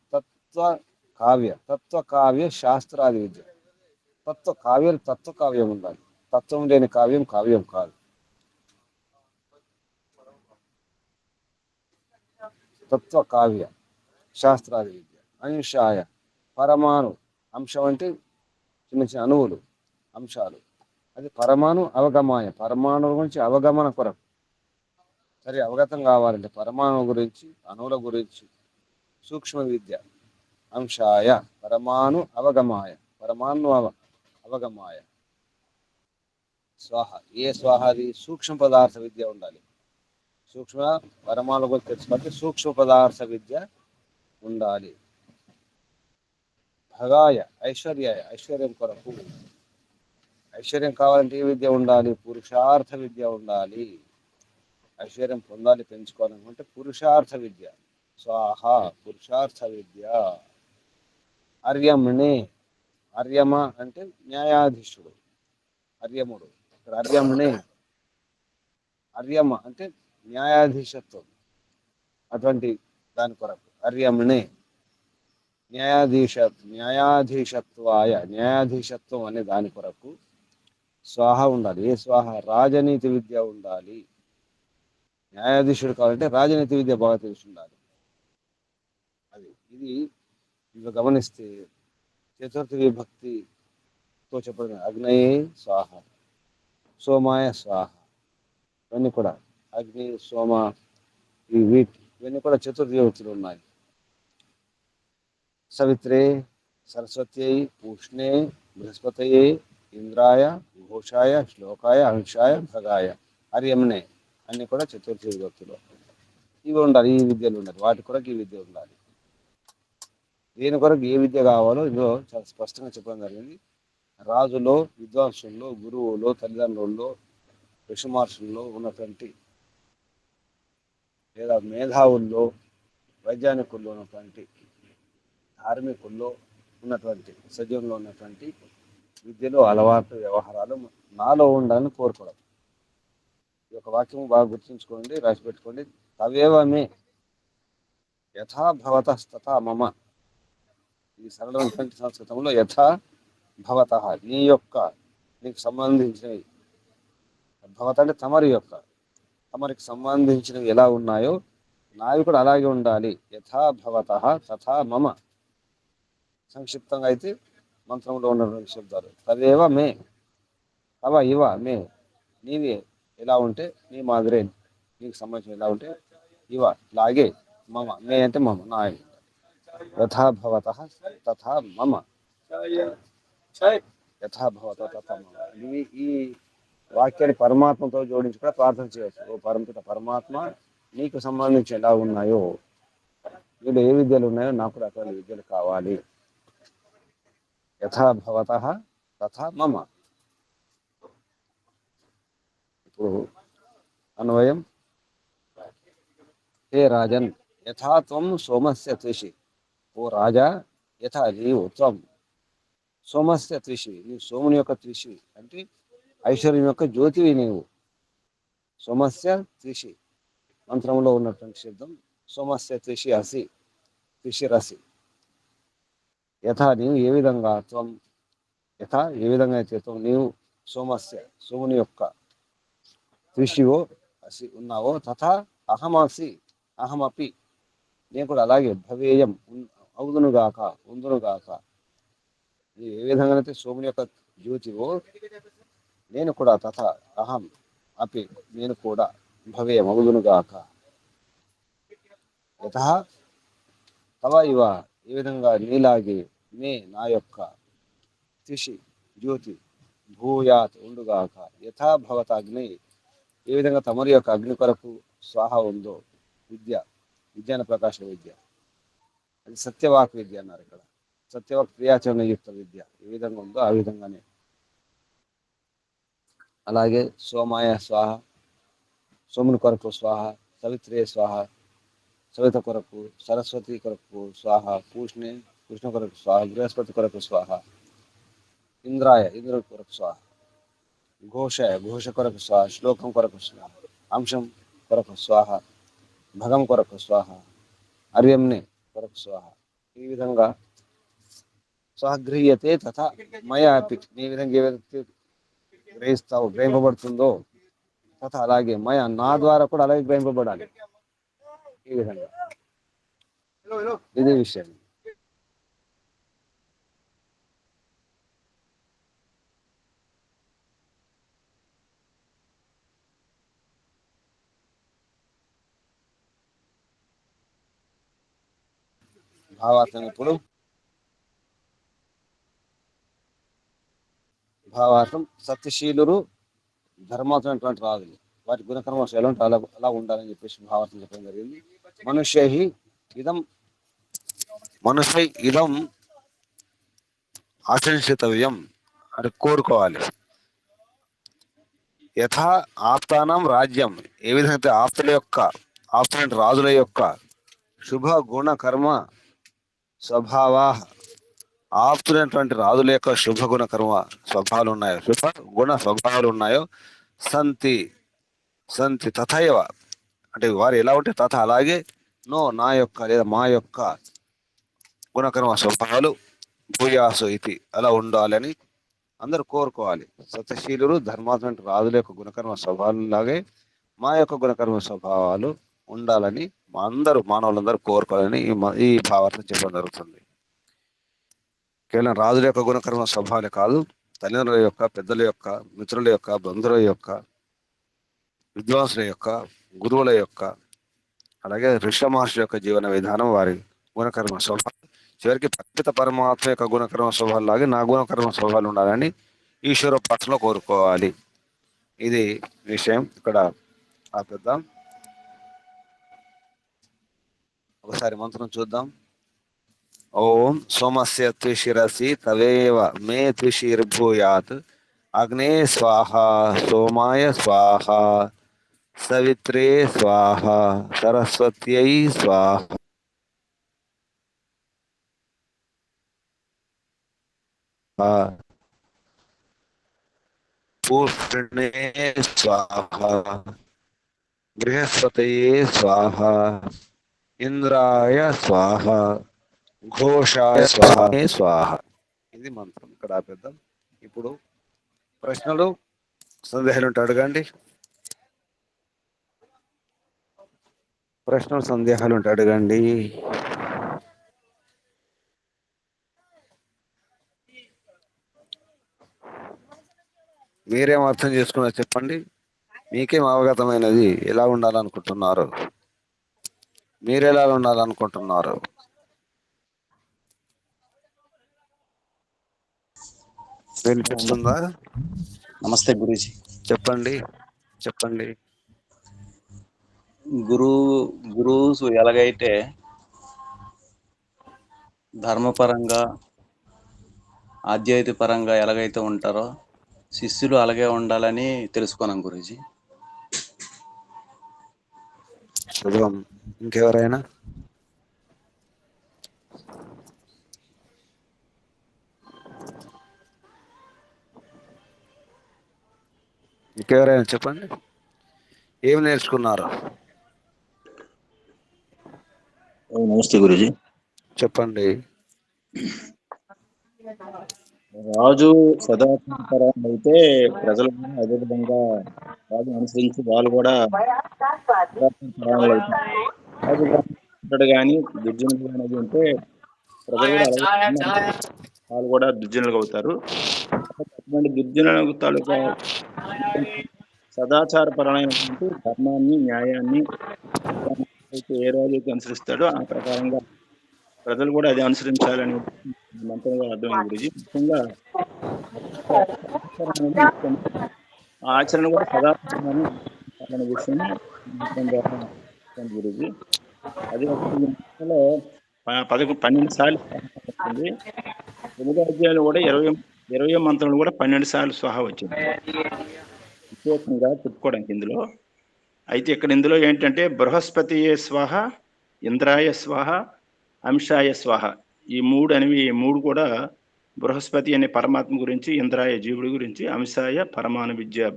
తత్వకావ్య శాస్త్రాది విద్య. తత్వకావ్యం ఉండాలి. తత్వం లేని కావ్యం కావ్యం కాదు. తత్వకావ్య శాస్త్రాది విద్య. అంశాయ పరమాణు. అంశం అంటే చిన్న చిన్న అణువులు, అంశాలు. అది పరమాణు అవగమాయ. పరమాణువుల గురించి అవగమన కొరకు. సరే అవగతం కావాలంటే పరమాణువు గురించి, అణువుల గురించి సూక్ష్మ విద్య. అంశాయ పరమాణు అవగమాయ. అవగమాయ. స్వాహ. ఏ స్వాహది? సూక్ష్మ పదార్థ విద్య ఉండాలి. సూక్ష్మ పరమాణు గురించి తెలుసుకోవాలంటే సూక్ష్మ పదార్థ విద్య ఉండాలి. భగాయ ఐశ్వర్యం కొరకు. ఐశ్వర్యం కావాలంటే ఏ విద్య ఉండాలి? పురుషార్థ విద్య ఉండాలి. ఐశ్వర్యం పొందాలి, పెంచుకోవాలనుకుంటే పురుషార్థ విద్య. స్వాహ పురుషార్థ విద్య. అర్యమణే. అర్యమ అంటే న్యాయాధీశుడు, అర్యముడు. ఇక్కడ అర్యమణే. అర్యమ అంటే న్యాయాధీశత్వం, అటువంటి దాని కొరకు అర్యమణే. న్యాయాధీశత్వాయ. న్యాయాధీశత్వం అనే దాని కొరకు స్వాహ ఉండాలి. ఏ స్వాహ? రాజనీతి విద్య ఉండాలి. న్యాయాధీశుడు కావాలంటే రాజనీతి విద్య బాగా తెలిసి ఉండాలి. ఇది గమనిస్తే చతుర్థ విభక్తితో చెప్పడం. అగ్నయే స్వాహ, సోమాయ స్వాహ, ఇవన్నీ కూడా అగ్ని, సోమ, ఇవన్నీ కూడా చతుర్విభక్తులు ఉన్నాయి. సవిత్రే, సరస్వత్యై, పూష్ణే, బృహస్పతయే, ఇంద్రాయ, ఘోషాయ, శ్లోకాయ, అంశాయ, భగాయ, హర్యమ్నే అన్ని కూడా చతుర్థి విభక్తులు. ఇవి ఉండాలి, ఈ విద్యలు ఉండాలి, వాటి కొరకు ఈ విద్య ఉండాలి. దీని కొరకు ఏ విద్య కావాలో ఇదో చాలా స్పష్టంగా చెప్పడం జరిగింది. రాజులో, విద్వాంసుల్లో, గురువులో, తల్లిదండ్రుల్లో, ఋషిమహర్షుల్లో ఉన్నటువంటి లేదా మేధావుల్లో, వైజ్ఞానికుల్లో ఉన్నటువంటి, ధార్మికుల్లో ఉన్నటువంటి, సజీవంలో ఉన్నటువంటి విద్యలో అలవాటు వ్యవహారాలు నాలో ఉండాలని కోరుకోవడం. ఈ యొక్క వాక్యం బాగా గుర్తుంచుకోండి, రాసి పెట్టుకోండి. తవేవ మే యథా భవతః తథా మమ. ఈ సరళమైనటువంటి సంస్కృతంలో యథా భవతః, నీ యొక్క, నీకు సంబంధించినవి, భవత అంటే తమరికి సంబంధించినవి ఎలా ఉన్నాయో నావి కూడా అలాగే ఉండాలి. యథా భవతః తథా మమ. సంక్షిప్తంగా అయితే మంత్రంలో ఉన్నటువంటి శబ్దాలు తవేవ మే, తవ ఇవ మే, నీవే ఎలా ఉంటే నీ మాదిరే, నీకు సంబంధించిన ఎలా ఉంటే ఇవ లాగే, మమ మే అంటే మమ నా, యథా భవతః తథా మమ, యథా భవతః తథా మమ. ఈ వాక్యాన్ని పరమాత్మతో జోడించి కూడా ప్రార్థన చేయవచ్చు. ఓ పరమపిత పరమాత్మ, నీకు సంబంధించి ఎలా ఉన్నాయో, వీళ్ళు ఏ విద్యలు ఉన్నాయో నాకు కూడా అటువంటి విద్యలు కావాలి. యథా భవతః తథా మమ. ఇప్పుడు అన్వయం. హే రాజన్, యథా త్వం సోమస్య త్విషి. ఓ రాజా, యథా నీవు, త్వం సోమస్య త్విషి, నీ సోముని యొక్క త్విషి అంటే ఐశ్వర్యం యొక్క జ్యోతివి నీవు. సోమస్య త్విషి మంత్రంలో ఉన్నటువంటి శబ్దం సోమస్య త్విషి అసి, త్విషిరసి. యథా నీవు ఏ విధంగా, త్వం యథా ఏ విధంగా అయితే, త్వం నీవు సోమస్య సోముని యొక్క త్విషివో అసి ఉన్నావో, తథా అహమసి అహమపి నేను కూడా అలాగే భవేయం అవుదునుగాక ఉందునుగాక. నీవు ఏ విధంగా అయితే సోముని యొక్క జ్యోతివో నేను కూడా తథా అహం అపి నేను కూడా భవేయం అవుదునుగాక. యథా తవ ఇవ ఏ విధంగా నీలాగే, మే నా యొక్క, త్రిషి జ్యోతి, భూయాత్ ఉండుగాక. యథా భవత అగ్ని ఏ విధంగా తమరి యొక్క అగ్ని కొరకు స్వాహ ఉందో, విజ్ఞాన ప్రకాశ విద్య, అది సత్యవాక్ విద్య అన్నారు ఇక్కడ. సత్యవాక్ క్రియాచరణ యుక్త విద్య ఏ విధంగా ఉందో ఆ విధంగానే. అలాగే సోమాయ స్వాహ, సోముని కొరకు స్వాహ, సవిత్రే స్వాహ, సవిత కొరకు, సరస్వతి కొరకు స్వాహ, పూష్ణే కృష్ణ కొరకు స్వాహ, బృహస్పతి కొరకు స్వాహ, ఇంద్రాయ ఇంద్రుడి కొరకు స్వాహ, ఘోషాయ ఘోష కొరకు స్వాహ, శ్లోకం కొరకు స్వాహ, అంశం కొరకు స్వాహ, భగం కొరకు స్వాహ, అర్యంనే కొరకు స్వాహ. ఈ విధంగా స్వగృహ్యతే తథా మయా అపి, నీ విధంగా ఏ విధంగా గ్రహిస్తావు, గ్రహింపబడుతుందో, తథా అలాగే మయా నా ద్వారా కూడా అలాగే గ్రహింపబడాలి. ఈ విధంగా ఇదే విషయం. భావార్థం ఇప్పుడు భావార్థం సత్యశీలురు, ధర్మాత్మైనటువంటి రాజులు, వాటి గుణకర్మలు ఎలా ఉంటే అలా ఉండాలని చెప్పేసి భావార్థం చెప్పడం జరిగింది. మనుష్య ఇదం ఆచరించితవ్యం అని కోరుకోవాలి. యథా ఆప్తానం రాజ్యం, ఏ విధంగా ఆప్తులైన రాజుల యొక్క శుభ గుణ కర్మ స్వభావా, ఆప్తులైనటువంటి రాజుల యొక్క శుభ గుణ కర్మ స్వభావాలు ఉన్నాయో, శుభ గుణ స్వభావాలు ఉన్నాయో, సంతి సంతి తథైవ అంటే వారు ఎలా ఉంటే తథ అలాగే, నో నా యొక్క లేదా మా యొక్క గుణకర్మ స్వభావాలు భూయాసు ఇది అలా ఉండాలని అందరూ కోరుకోవాలి. సత్యశీలురు, ధర్మాత్మ రాజుల యొక్క గుణకర్మ స్వభావాలు లాగే మా యొక్క గుణకర్మ స్వభావాలు ఉండాలని మానవులందరూ కోరుకోవాలని ఈ భావార్థం చెప్పడం జరుగుతుంది. కేవలం రాజుల యొక్క గుణకర్మ స్వభావాలే కాదు, తల్లిదండ్రుల యొక్క, పెద్దల యొక్క, మిత్రుల యొక్క, బంధువుల యొక్క, విద్వాంసుల యొక్క, గురువుల యొక్క, అలాగే ఋషి మహర్షి యొక్క జీవన విధానం, వారి గుణకర్మ స్వభావం, చివరికి ప్రత్యేక పరమాత్మ యొక్క గుణకర్మ స్వభావాలు లాగే నా గుణకర్మ స్వభావాలు ఉండాలని ఈశ్వర ప్రార్థనలో కోరుకోవాలి. ఇది విషయం. ఇక్కడ ఆపేద్దాం. ఒకసారి మంత్రం చూద్దాం. ఓం సోమస్య త్రిశిరసి తవేవ మే త్రిశిర్భూయాత్ అగ్నే స్వాహ సోమాయ స్వాహ సవిత్రే స్వాహ సరస్వత్యై స్వాహ పూర్ణే స్వాహ బృహస్పతయే స్వాహ ఇంద్రాయ స్వాహ ఘోషాయ స్వాహ. ఇది మంత్రం. ఇక్కడ ఆపేద్దాం. ఇప్పుడు ప్రశ్నలు, సందేహాలు ఉంటే అడగండి. ప్రశ్నలు, సందేహాలు ఉంటే అడగండి. మీరేం అర్థం చేసుకున్నారు చెప్పండి. మీకేం అవగతమైనది? ఎలా ఉండాలనుకుంటున్నారు? మీరు ఎలా ఉండాలనుకుంటున్నారు? వినిపిస్తుందా? నమస్తే గురూజీ. చెప్పండి. గురువు ఎలాగైతే ధర్మపరంగా, ఆధ్యాత్మిక పరంగా ఎలాగైతే ఉంటారో శిష్యులు అలాగే ఉండాలని తెలుసుకున్నాం గురూజీ. శుభం. ఇంకెవరైనా? చెప్పండి. ఏం నేర్చుకున్నారు? నమస్తే గురూజీ. చెప్పండి. రాజు సదాచారం అయితే ప్రజలు అదే విధంగా రాజు అనుసరించి వాళ్ళు కూడా రాజు కానీ దుర్జనులు అనేది ఉంటే ప్రజలు కూడా అలాగే వాళ్ళు కూడా దుర్జనులుగా అవుతారు. అటువంటి దుర్జనుల తాలూకా సదాచారపరమైనటువంటి ధర్మాన్ని, న్యాయాన్ని ఏ రాజు అయితే అనుసరిస్తాడో ఆ ప్రకారంగా ప్రజలు కూడా అది అనుసరించాలని మంత్రంగా అర్థమైంది గురించి. ముఖ్యంగా ఆచరణ కూడా సదాచారమైన విషయం మంత్రం ద్వారా గురించి. అది లో 12 సార్లు వచ్చింది. 9 అధ్యాయులు కూడా 20 మంత్రాలు కూడా 12 సార్లు స్వాహా వచ్చింది విశేషంగా చెప్పుకోవడానికి ఇందులో. అయితే ఇక్కడ ఇందులో ఏంటంటే బృహస్పతియే స్వాహ, ఇంద్రాయ స్వాహ, అంశాయ స్వాహ, ఈ మూడు కూడా బృహస్పతి అనే పరమాత్మ గురించి, ఇంద్రాయ జీవుడి గురించి, అంశాయ పరమాణు విద్య,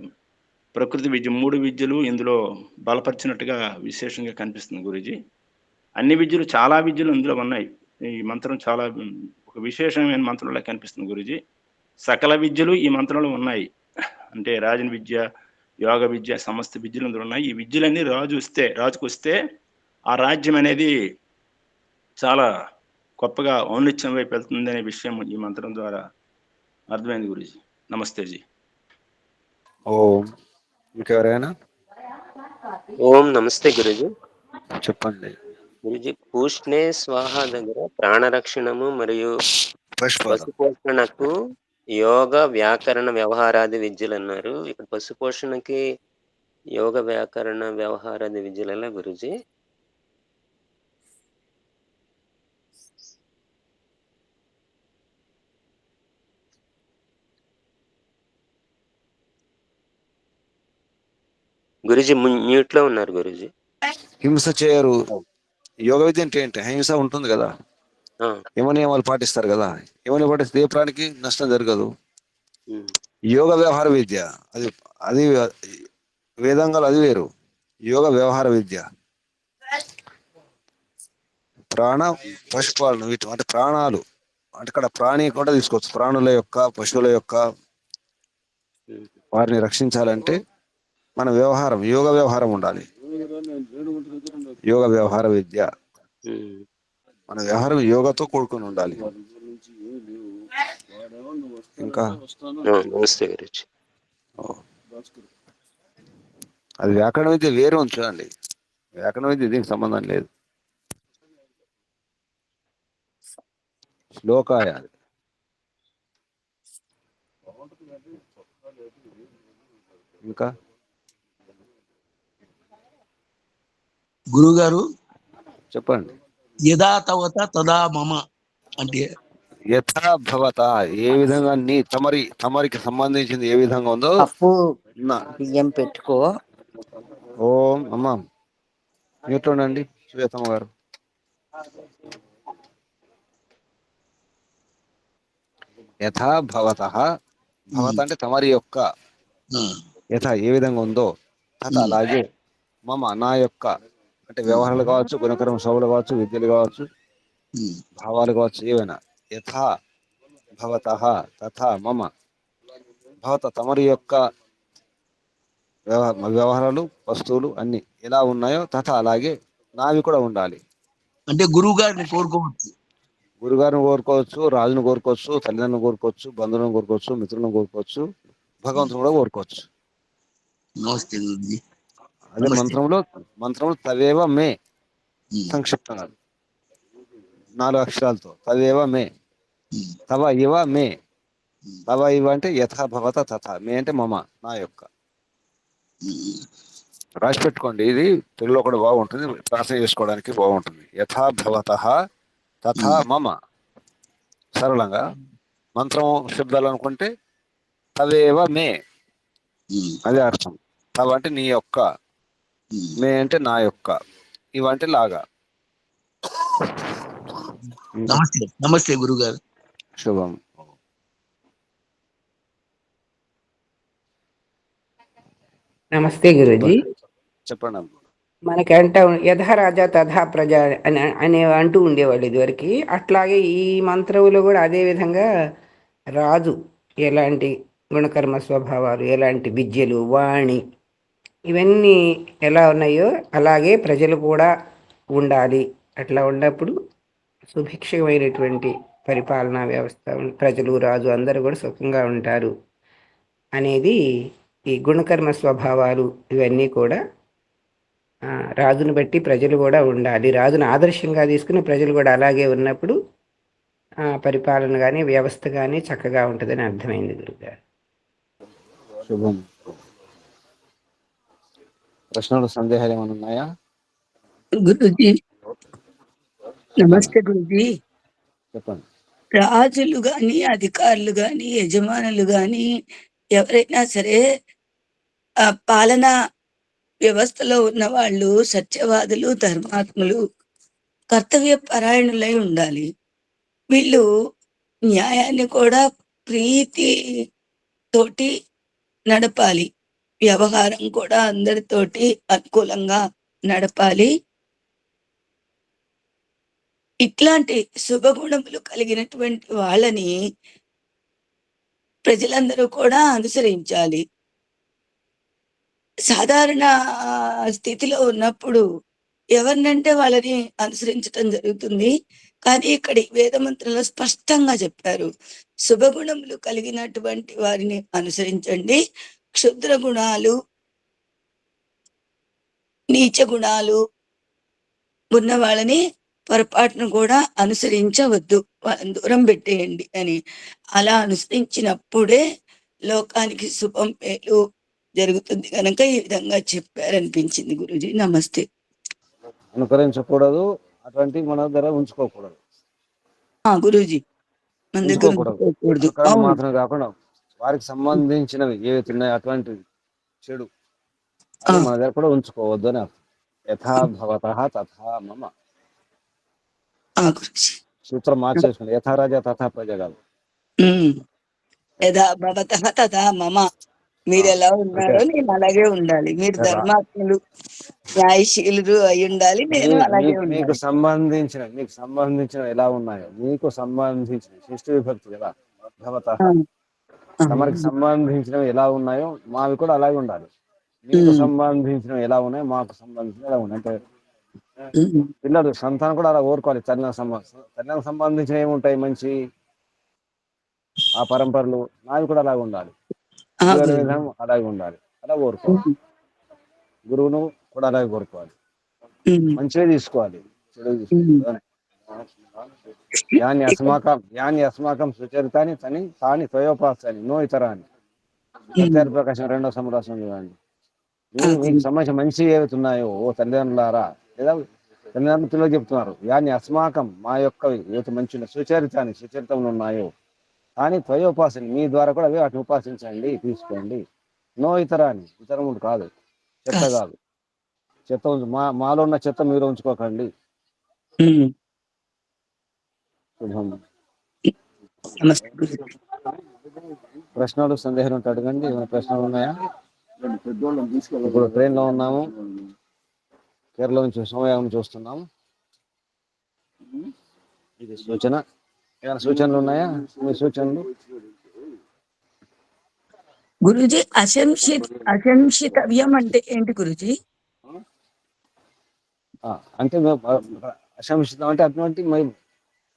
ప్రకృతి విద్య, 3 విద్యలు ఇందులో బలపరిచినట్టుగా విశేషంగా కనిపిస్తుంది గురూజీ. అన్ని విద్యలు, చాలా విద్యలు ఇందులో ఉన్నాయి. ఈ మంత్రం చాలా ఒక విశేషమైన మంత్రంలో కనిపిస్తుంది గురూజీ. సకల విద్యలు ఈ మంత్రంలో ఉన్నాయి. అంటే రాజన విద్య, యోగ విద్య, సమస్త విద్యలు ఇందులో ఉన్నాయి. ఈ విద్యలన్నీ రాజుకు వస్తే ఆ రాజ్యం అనేది చాలా గొప్పగా ఔన్నత్యం వైపు వెళ్తుంది అనే విషయం ఈ మంత్రం ద్వారా అర్థమైంది గురూజీ. నమస్తే జీ. ఓం. ఇంకెవరైనా? ఓం నమస్తే గురుజీ. చెప్పండి. గురుజీ, పూష్ణే స్వాహ దగ్గర ప్రాణరక్షణము మరియు పశుపోషణకు యోగ, వ్యాకరణ, వ్యవహారాది విద్యలు అన్నారు. ఇక్కడ పశుపోషణకి యోగ, వ్యాకరణ, వ్యవహారాది విద్యలు ఎలా గురుజీ? గురుజీ మ్యూట్ లో ఉన్నారు గురుజీ. హింస చేయరు. యోగ విద్య అంటే ఏంటి? హింస ఉంటుంది కదా, యమ నియమాలు పాటిస్తారు కదా. యమని పాటిస్తే ఏ ప్రాణికి నష్టం జరగదు. యోగ వ్యవహార విద్య అది వేదంగాలు అది వేరు. యోగ వ్యవహార విద్య ప్రాణ పశుపాలన, వీటి అంటే ప్రాణాలు అంటే ఇక్కడ ప్రాణి కూడా తీసుకోవచ్చు. ప్రాణుల యొక్క, పశువుల యొక్క వారిని రక్షించాలంటే మన వ్యవహారం, యోగ వ్యవహారం ఉండాలి. యోగ వ్యవహార విద్య, మన వ్యవహారం యోగతో కూడుకుని ఉండాలి. ఇంకా నమస్తే గురుజీ. అది వ్యాకరణ విద్య వేరే ఉంచండి. వ్యాకరణ విద్య దీనికి సంబంధం లేదు. శ్లోకాయ అది. ఇంకా గురుగారు చెప్పండి. యథా తవత తదా మమ అంటే యథా భవత, ఏ విధంగా నీ తమరికి సంబంధించింది ఏ విధంగా ఉందో. పప్పు బియ్యం పెట్టుకో. ఓం అమ్మ మ్యూట్ ఉండండి శ్వేతమ్మ గారు. యథా భవత, భవత అంటే తమరి యొక్క, యథ ఏ విధంగా ఉందో, తథ అలాగే, మమ నా యొక్క, అంటే వ్యవహారాలు కావచ్చు, గుణకర్మ సభలు కావచ్చు, విద్యలు కావచ్చు, భావాలు కావచ్చు, ఏవైనా. యథా భవత తథా మమ, భవత తమరి యొక్క వ్యవహారాలు, వస్తువులు అన్ని ఎలా ఉన్నాయో తథా అలాగే నావి కూడా ఉండాలి. అంటే గురువు గారిని కోరుకోవచ్చు. గురుగారిని కోరుకోవచ్చు, రాజును కోరుకోవచ్చు, తల్లిదండ్రులను కోరుకోవచ్చు, బంధువులను కోరుకోవచ్చు, మిత్రులను కోరుకోవచ్చు, భగవంతుని కూడా కోరుకోవచ్చు. నమస్తే గురుజీ. అదే మంత్రంలో తవేవ మే, సంక్షిప్తంగా 4 అక్షరాలతో తవేవ మే, తవ ఇవ మే. తవ ఇవ అంటే యథా భవత తథా, మే అంటే మమ నా యొక్క. రాసి పెట్టుకోండి, ఇది తెలుగులో కూడా బాగుంటుంది, ట్రాన్స్లేట్ చేసుకోవడానికి బాగుంటుంది. యథా భవత తథా మమ. సరళంగా మంత్రం శబ్దాలు అనుకుంటే తవేవ మే, అదే అర్థం. తవ అంటే నీ యొక్క, మే అంటే నా యొక్క, ఇవంటే లాగా. నమస్తే నమస్తే గురుగారు. శుభం. నమస్తే గురూజీ. చెప్పండి అమ్మ. మనకంట యథా రాజా తథా ప్రజ అనే అంటూ ఉండేవాళ్ళు ఇదివరకు. అట్లాగే ఈ మంత్రంలో కూడా అదే విధంగా రాజు ఎలాంటి గుణకర్మ స్వభావాలు, ఎలాంటి విద్యలు, వాణి, ఇవన్నీ ఎలా ఉన్నాయో అలాగే ప్రజలు కూడా ఉండాలి. అట్లా ఉన్నప్పుడు సుభిక్షమైనటువంటి పరిపాలనా వ్యవస్థ, ప్రజలు రాజు అందరూ కూడా సుఖంగా ఉంటారు అనేది. ఈ గుణకర్మ స్వభావాలు ఇవన్నీ కూడా రాజును బట్టి ప్రజలు కూడా ఉండాలి. రాజును ఆదర్శంగా తీసుకుని ప్రజలు కూడా అలాగే ఉన్నప్పుడు పరిపాలన కానీ వ్యవస్థ కానీ చక్కగా ఉంటుందని అర్థమైంది గురుగారు. శుభం. ప్రశ్నలు, సందేహాలు ఏమైనా ఉన్నాయా? గురుజీ నమస్తే గురుజీ. చెప్పండి. రాజులు గాని, అధికారులు గాని, యజమానులు గాని ఎవరైనా సరే ఆ పాలనా వ్యవస్థలో ఉన్న వాళ్ళు సత్యవాదులు, ధర్మాత్ములు, కర్తవ్య పరాయణులై ఉండాలి. వీళ్ళు న్యాయాన్ని కూడా ప్రీతి తోటి నడపాలి. వ్యవహారం కూడా అందరితోటి అనుకూలంగా నడపాలి. ఇట్లాంటి శుభగుణములు కలిగినటువంటి వాళ్ళని ప్రజలందరూ కూడా అనుసరించాలి. సాధారణ స్థితిలో ఉన్నప్పుడు ఎవరినంటే వాళ్ళని అనుసరించటం జరుగుతుంది. కానీ ఇక్కడ వేదమంత్రంలో స్పష్టంగా చెప్పారు, శుభగుణములు కలిగినటువంటి వారిని అనుసరించండి, క్షుద్ర గుణాలు, నీచ గుణాలు ఉన్న వాళ్ళని పొరపాటును కూడా అనుసరించవద్దు, వాళ్ళని దూరం పెట్టేయండి అని. అలా అనుసరించినప్పుడే లోకానికి శుభం, మేలు జరుగుతుంది కనుక ఈ విధంగా చెప్పారనిపించింది గురూజీ. నమస్తే. అనుకరించకూడదు, అటువంటి మన దగ్గర ఉంచుకోకూడదు. గురూజీ మన దగ్గర ఉంచుకోకూడదు. మాత్రం కాకుండా వారికి సంబంధించినవి ఏవైతే ఉన్నాయో అటువంటి చెడు అది మన దగ్గర కూడా ఉంచుకోవద్దు అని అర్థం. యథా భవతః తథా మమ. సూత్రం మార్చేసుకోండి, యథా రాజా తథా ప్రజ కాదు. యథా భవతః తథా మమ. మీరు ఎలా ఉన్నారో నేను అలాగే ఉండాలి. మీరు ధర్మాత్ములు, న్యాయశీలు అయి ఉండాలి, నేను అలాగే ఉండాలి. మీకు సంబంధించిన ఎలా ఉన్నాయో, మీకు సంబంధించిన షష్ఠి విభక్తి కదా భవతః. తమరికి సంబంధించినవి ఎలా ఉన్నాయో మావి కూడా అలాగే ఉండాలి. మీకు సంబంధించినవి ఎలా ఉన్నాయో మాకు సంబంధించినవి ఎలా ఉన్నాయి. అంటే పిల్లలు, సంతానం కూడా అలా కోరుకోవాలి. తల్లికి సంబంధించిన ఏముంటాయి మంచి ఆ పరంపరలు, నావి కూడా అలాగే ఉండాలి. విధానం అలాగే ఉండాలి, అలా కోరుకోవాలి. గురువును కూడా అలాగే కోరుకోవాలి. ఉమ్, మంచిగా తీసుకోవాలి, చెడు ఉమ్. తీసుకోవాలి. యాని అస్మాకం సుచరితాని తాని త్వయోపాసాని నో ఇతరాని. సత్యారి ప్రకాశం 2వ సమాసం చూడండి. మీకు సంబంధించిన మంచి ఏవైతే ఉన్నాయో ఓ తల్లిదండ్రులారా, లేదా తల్లిదండ్రులు చెప్తున్నారు, యాని అస్మాకం మా యొక్క ఏవైతే మంచి సుచరితంలో ఉన్నాయో కానీ త్వయోపాసని మీ ద్వారా కూడా అవి వాటిని ఉపాసించండి, తీసుకోండి. నో ఇతరాని, ఇతరముడు కాదు, చెత్త కాదు. చెత్త మాలో ఉన్న చెత్త మీరు ఉంచుకోకండి. శుభం. ప్రశ్నలు సందేహాలు ఉంటే అడగండి. ఏమైనా ప్రశ్నలు ఉన్నాయా? ఇప్పుడు ట్రైన్ లో ఉన్నాము, కేరళ నుంచి సోమయాగం చూస్తున్నాము. ఇది సూచన. ఏమైనా సూచనలు ఉన్నాయా? మీ సూచనలు? గురుజీ అశంసితవ్యం అంటే ఏంటి గురుజీ? అంటే అశంసితం అంటే అటువంటి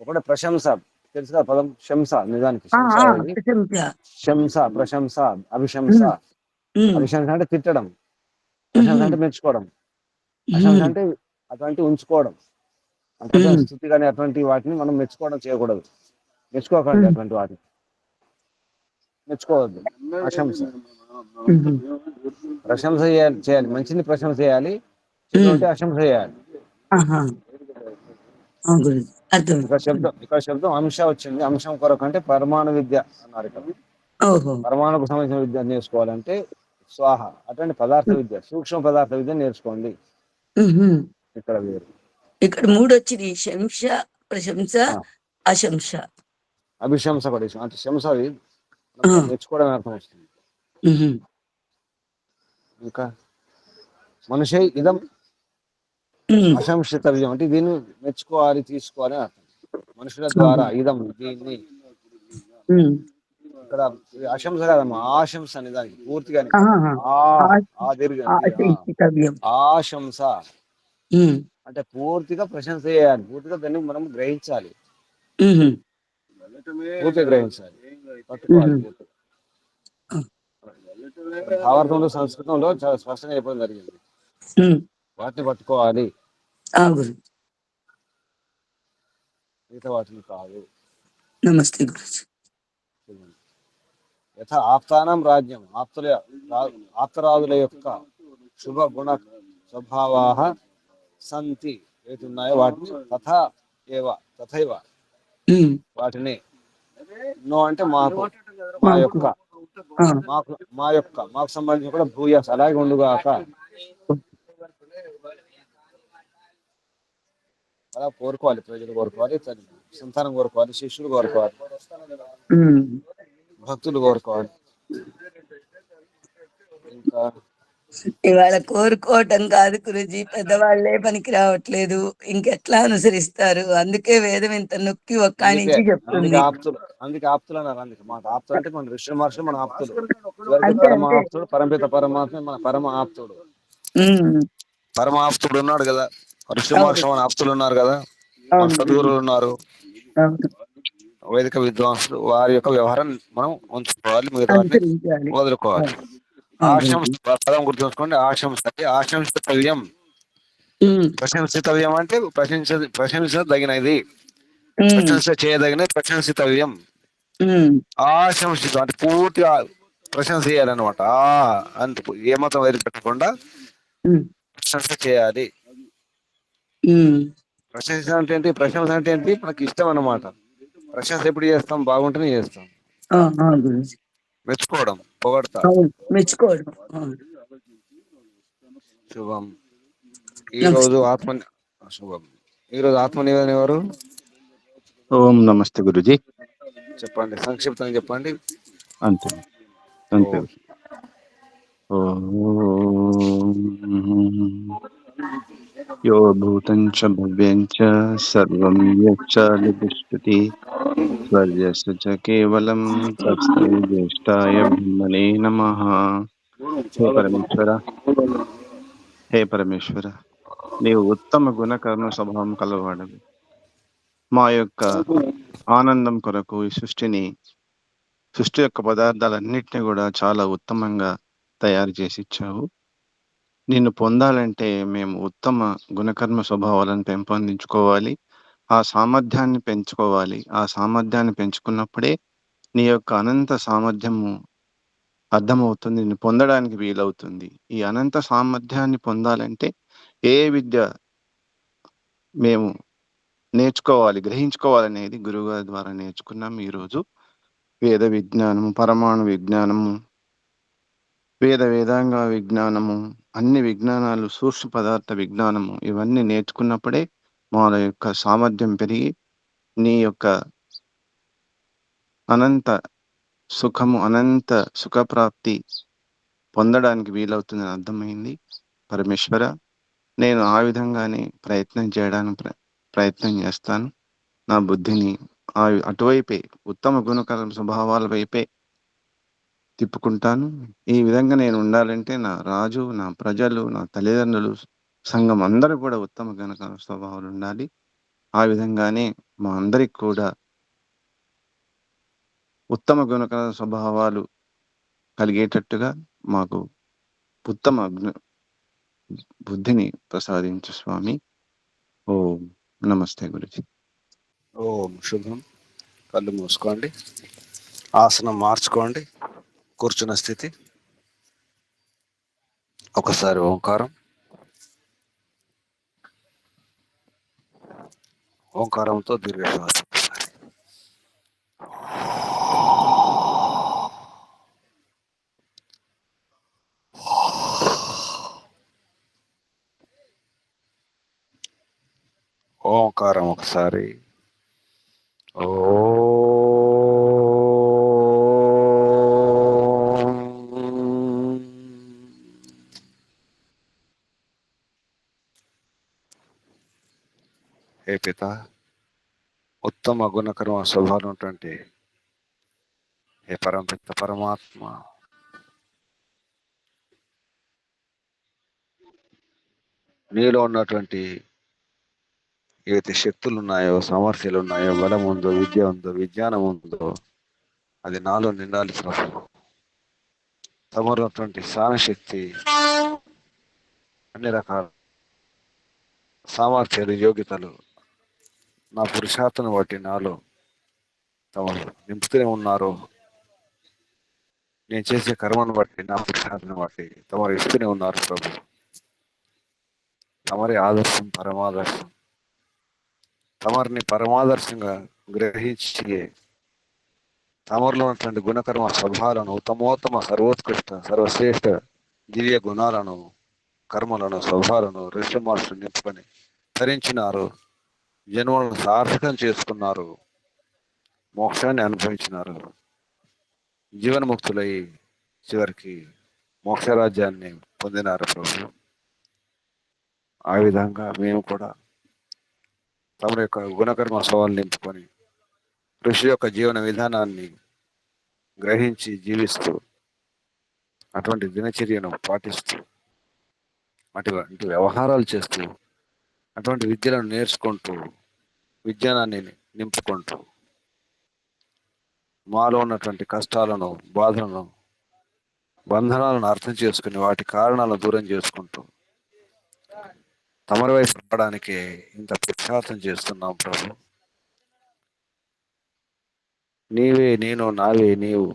ఒకటే ప్రశంస, తెలుసు కదా పదం శంస. నిజానికి శంస, ప్రశంస, అభిశంస. అభిశంస అంటే తిట్టడం, ప్రశంస అంటే మెచ్చుకోవడం, అశంస అంటే అటువంటి ఉంచుకోవడం. అంటే స్థుతి కానీ అటువంటి వాటిని మనం మెచ్చుకోవడం చేయకూడదు. మెచ్చుకోకండి అటువంటి వాటిని, మెచ్చుకోవద్దు. అశంస. ప్రశంస చేయాలి, మంచిని ప్రశంస చేయాలి, చెడు అశంస చేయాలి. ఇక్కడ శబ్దం అంశ వచ్చింది. అంశం కొరకు అంటే పరమాణు విద్య అన్నారు ఇక్కడ. పరమాణుకు సంబంధించిన విద్య నేర్చుకోవాలంటే స్వాహ. అటువంటి పదార్థ విద్య, సూక్ష్మ పదార్థ విద్య నేర్చుకోండి. ఇక్కడ వేరు. ఇక్కడ 3 వచ్చింది, శంస, ప్రశంస, అశంస. అభిశంస కూడా అంటే శంస మెచ్చుకోవడం అర్థం వస్తుంది. ఇంకా మనిషి ఇదం అశంసితవ్యం అంటే దీన్ని మెచ్చుకోవాలి, తీసుకోవాలి అర్థం. మనుషుల ద్వారా ఇదం, దీన్ని. ఇక్కడ అశంస కాదమ్మా, ఆశంస అనే దానికి పూర్తిగా ఆశంస అంటే పూర్తిగా ప్రశంస చేయాలి, పూర్తిగా దాన్ని మనం గ్రహించాలి, పూర్తిగా గ్రహించాలి, పట్టుకోవాలి. భావార్థంలో సంస్కృతంలో చాలా స్పష్టంగా చెప్పడం జరిగింది, వాటిని పట్టుకోవాలి, మిగతా వాటిని కాదు. నమస్తే గురుజీ. యథా ఆప్తానం రాజ్యం, ఆప్తరాదుల యొక్క శుభ గుణ స్వభావాః సంతి ఏతున్నాయో వాటిని తథైవ వాటిని. నో అంటే మాకు, మాకు సంబంధించి కూడా భూయాస్ అలాగే ఉండుగాక. అలా కోరుకోవాలి, ప్రజలు కోరుకోవాలి, సంతానం కోరుకోవాలి, శిష్యులు కోరుకోవాలి, భక్తులు కోరుకోవాలి. ఇంకా ఇవాళ కోరుకోవటం కాదు గురుజీ, పెద్దవాళ్లే పనికి రావట్లేదు, ఇంకెట్లా అనుసరిస్తారు? అందుకే వేదం ఇంత నొక్కి ఒక్కానికి చెప్తుంది. అందుకే ఆప్తులు అన్నారు. అందుకే మాకు ఆప్తులు అంటే మన ఋషి మహర్షులు మన ఆప్తులు. పరమ ఆప్తుడు, పరమపిత పరమాత్మ మన పరమ ఆప్తుడు. పరమాప్తుడు ఉన్నాడు కదా, ఋషి మహర్షులు మన ఆప్తులు ఉన్నారు కదా, సద్గురువులు ఉన్నారు, వైదిక విద్వాంసులు. వారి యొక్క వ్యవహారం మనం ఉంచుకోవాలి, మిగతా వదులుకోవాలి. పదం గుర్తుంచుకోండి, ఆశంసితవ్యం. ప్రశంసితవ్యం అంటే ప్రశంసదగినది, ప్రశంస చేయదగినది, ప్రశంసితవ్యం. ఆశంసితం అంటే పూర్తిగా ప్రశంస చేయాలన్నమాట. అంత ఏమాత్రం వదిలిపెట్టకుండా ప్రశంస చేయాలి. ప్రశంస అంటే ఏంటి? ప్రశంస అంటే ఏంటి? మనకి ఇష్టం అన్నమాట. ప్రశంస ఎప్పుడు చేస్తాం? బాగుంటేనే చేస్తాం. మెచ్చుకోవడం, పొగడతా, మెచ్చుకోవడం. శుభం. ఈరోజు శుభం. ఈరోజు ఆత్మనివేదన ఎవరు? ఓం నమస్తే గురుజీ. చెప్పండి, సంక్షిప్తంగా చెప్పండి. అంతే. యో భూతం చ భవ్యం చ సర్వం యచ్చ లిపుష్యతి స్వర్యస్య చ కేవలం తస్మై జ్యేష్ఠాయ బ్రహ్మణే నమః. హే పరమేశ్వర, నీవు ఉత్తమ గుణకర్మ స్వభావం కలవాడవి. మా యొక్క ఆనందం కొరకు ఈ సృష్టి యొక్క పదార్థాలన్నింటినీ కూడా చాలా ఉత్తమంగా తయారు చేసి ఇచ్చావు. నిన్ను పొందాలంటే మేము ఉత్తమ గుణకర్మ స్వభావాలను పెంపొందించుకోవాలి. ఆ సామర్థ్యాన్ని పెంచుకోవాలి. ఆ సామర్థ్యాన్ని పెంచుకున్నప్పుడే నీ యొక్క అనంత సామర్థ్యము అర్థమవుతుంది. నిన్ను పొందడానికి వీలవుతుంది. ఈ అనంత సామర్థ్యాన్ని పొందాలంటే ఏ విద్య మేము నేర్చుకోవాలి, గ్రహించుకోవాలనేది గురువుగారి ద్వారా నేర్చుకున్నాం ఈరోజు. వేద విజ్ఞానము, పరమాణు విజ్ఞానము, వేదాంగ విజ్ఞానము, అన్ని విజ్ఞానాలు, సూక్ష్మ పదార్థ విజ్ఞానము, ఇవన్నీ నేర్చుకున్నప్పుడే మా యొక్క సామర్థ్యం పెరిగి నీ యొక్క అనంత సుఖము, అనంత సుఖప్రాప్తి పొందడానికి వీలవుతుందని అర్థమైంది. పరమేశ్వర, నేను ఆ విధంగానే ప్రయత్నం చేయడానికి ప్రయత్నం చేస్తాను. నా బుద్ధిని అటువైపే, ఉత్తమ గుణకర స్వభావాల వైపే తిప్పుకుంటాను. ఈ విధంగా నేను ఉండాలంటే నా రాజు, నా ప్రజలు, నా తల్లిదండ్రులు, సంఘం అందరూ కూడా ఉత్తమ గుణకర స్వభావాలు ఉండాలి. ఆ విధంగానే మా అందరికి కూడా ఉత్తమ గుణకర స్వభావాలు కలిగేటట్టుగా మాకు ఉత్తమ బుద్ధిని ప్రసాదించు స్వామి. ఓం నమస్తే గురుజీ. ఓం శుభం. కళ్ళు మూసుకోండి, ఆసనం మార్చుకోండి, కూర్చున్న స్థితి. ఒకసారి ఓంకారం. ఓంకారంతో దీర్ఘశ్వాస. ఓంకారం ఒకసారి. ఓ హే పిత, ఉత్తమ గుణకర్మ స్వభావం ఉన్నటువంటి హే పరమపిత పరమాత్మ, నీలో ఉన్నటువంటి ఏవైతే శక్తులు ఉన్నాయో, సామర్థ్యాలు ఉన్నాయో, బలం ఉందో, విద్య ఉందో, విజ్ఞానం ఉందో, అది నాలో నిండాలి ప్రభు. తమలో ఉన్నటువంటి సహనశక్తి, అన్ని రకాల సామర్థ్యాలు, యోగ్యతలు నా పురుషార్థను బట్టి నాలో తమరు నింపుతూనే ఉన్నారు. నేను చేసే కర్మను బట్టి, నా పురుషార్థను బట్టి తమరు ఇస్తూనే ఉన్నారు ప్రభు. తమరి ఆదర్శం, పరమాదర్శం. తమరిని పరమాదర్శంగా గ్రహించి తమరిలో ఉన్నటువంటి గుణకర్మ స్వభావాలను, ఉత్తమోత్తమ, సర్వోత్కృష్ట, సర్వశ్రేష్ఠ దివ్య గుణాలను, కర్మలను, స్వభావాలను ఋషి మహర్షులు నింపుకొని ధరించినారు. జన్మలను సార్థకం చేసుకున్నారు. మోక్షాన్ని అనుభవించినారు. జీవన్ముక్తులై చివరికి మోక్షరాజ్యాన్ని పొందినారు ప్రభు. ఆ విధంగా మేము కూడా తమ యొక్క గుణకర్మ స్వభావాలు నింపుకొని ఋషి యొక్క జీవన విధానాన్ని గ్రహించి జీవిస్తూ, అటువంటి దినచర్యను పాటిస్తూ, అటువంటి వ్యవహారాలు చేస్తూ, అటువంటి విద్యలను నేర్చుకుంటూ, విజ్ఞానాన్ని నింపుకుంటూ, మాలో ఉన్నటువంటి కష్టాలను, బాధలను, బంధనాలను అర్థం చేసుకుని వాటి కారణాలను దూరం చేసుకుంటూ తమరి వైపు రావడానికి ఇంత పురుషార్థం చేస్తున్నాం ప్రభు. నీవే నేను, నావే నీవు.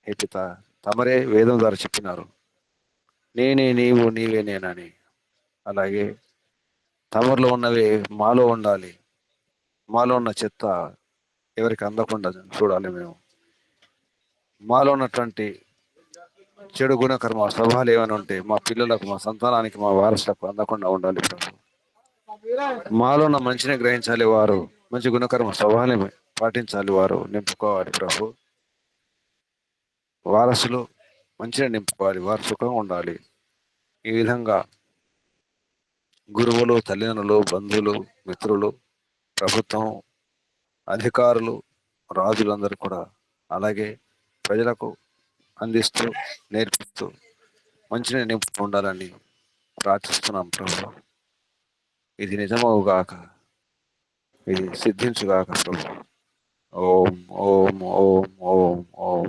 హే పిత, తమరే వేదం ద్వారా చెప్పినారు, నేనే నీవు, నీవే నేనని. అలాగే తమరిలో ఉన్నవి మాలో ఉండాలి. మాలో ఉన్న చెత్త ఎవరికి అందకుండా చూడాలి. మేము మాలో ఉన్నటువంటి చెడు గుణకర్మ స్వభావాలు ఏమైనా ఉంటే మా పిల్లలకు, మా సంతానానికి, మా వారసులకు అందకుండా ఉండాలి ప్రభు. మాలో ఉన్న మంచిని గ్రహించాలి వారు, మంచి గుణకర్మ స్వభావాన్ని పాటించాలి వారు, నింపుకోవాలి ప్రభు. వారసులు మంచిగా నింపుకోవాలి, వారు సుఖంగా ఉండాలి. ఈ విధంగా గురువులు, తల్లిదండ్రులు, బంధువులు, మిత్రులు, ప్రభుత్వం, అధికారులు, రాజులందరూ కూడా అలాగే ప్రజలకు అందిస్తూ, నేర్పిస్తూ మంచిని నింపుతూ ఉండాలని ప్రార్థిస్తున్నాం ప్రభు. ఇది నిజమవుగాక, ఇది సిద్ధించుగాక ప్రభు. ఓం ఓం ఓం ఓం ఓం.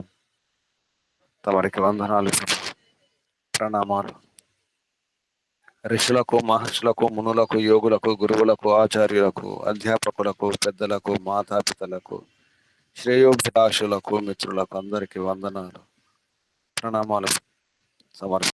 తమరికి వందనాలు, ప్రణామాలు. ఋషులకు, మహర్షులకు, మునులకు, యోగులకు, గురువులకు, ఆచార్యులకు, అధ్యాపకులకు, పెద్దలకు, మాతాపితలకు, శ్రేయోభిలాషులకు, మిత్రులకు అందరికీ వందనాలు, ప్రణామాలు సమర్ప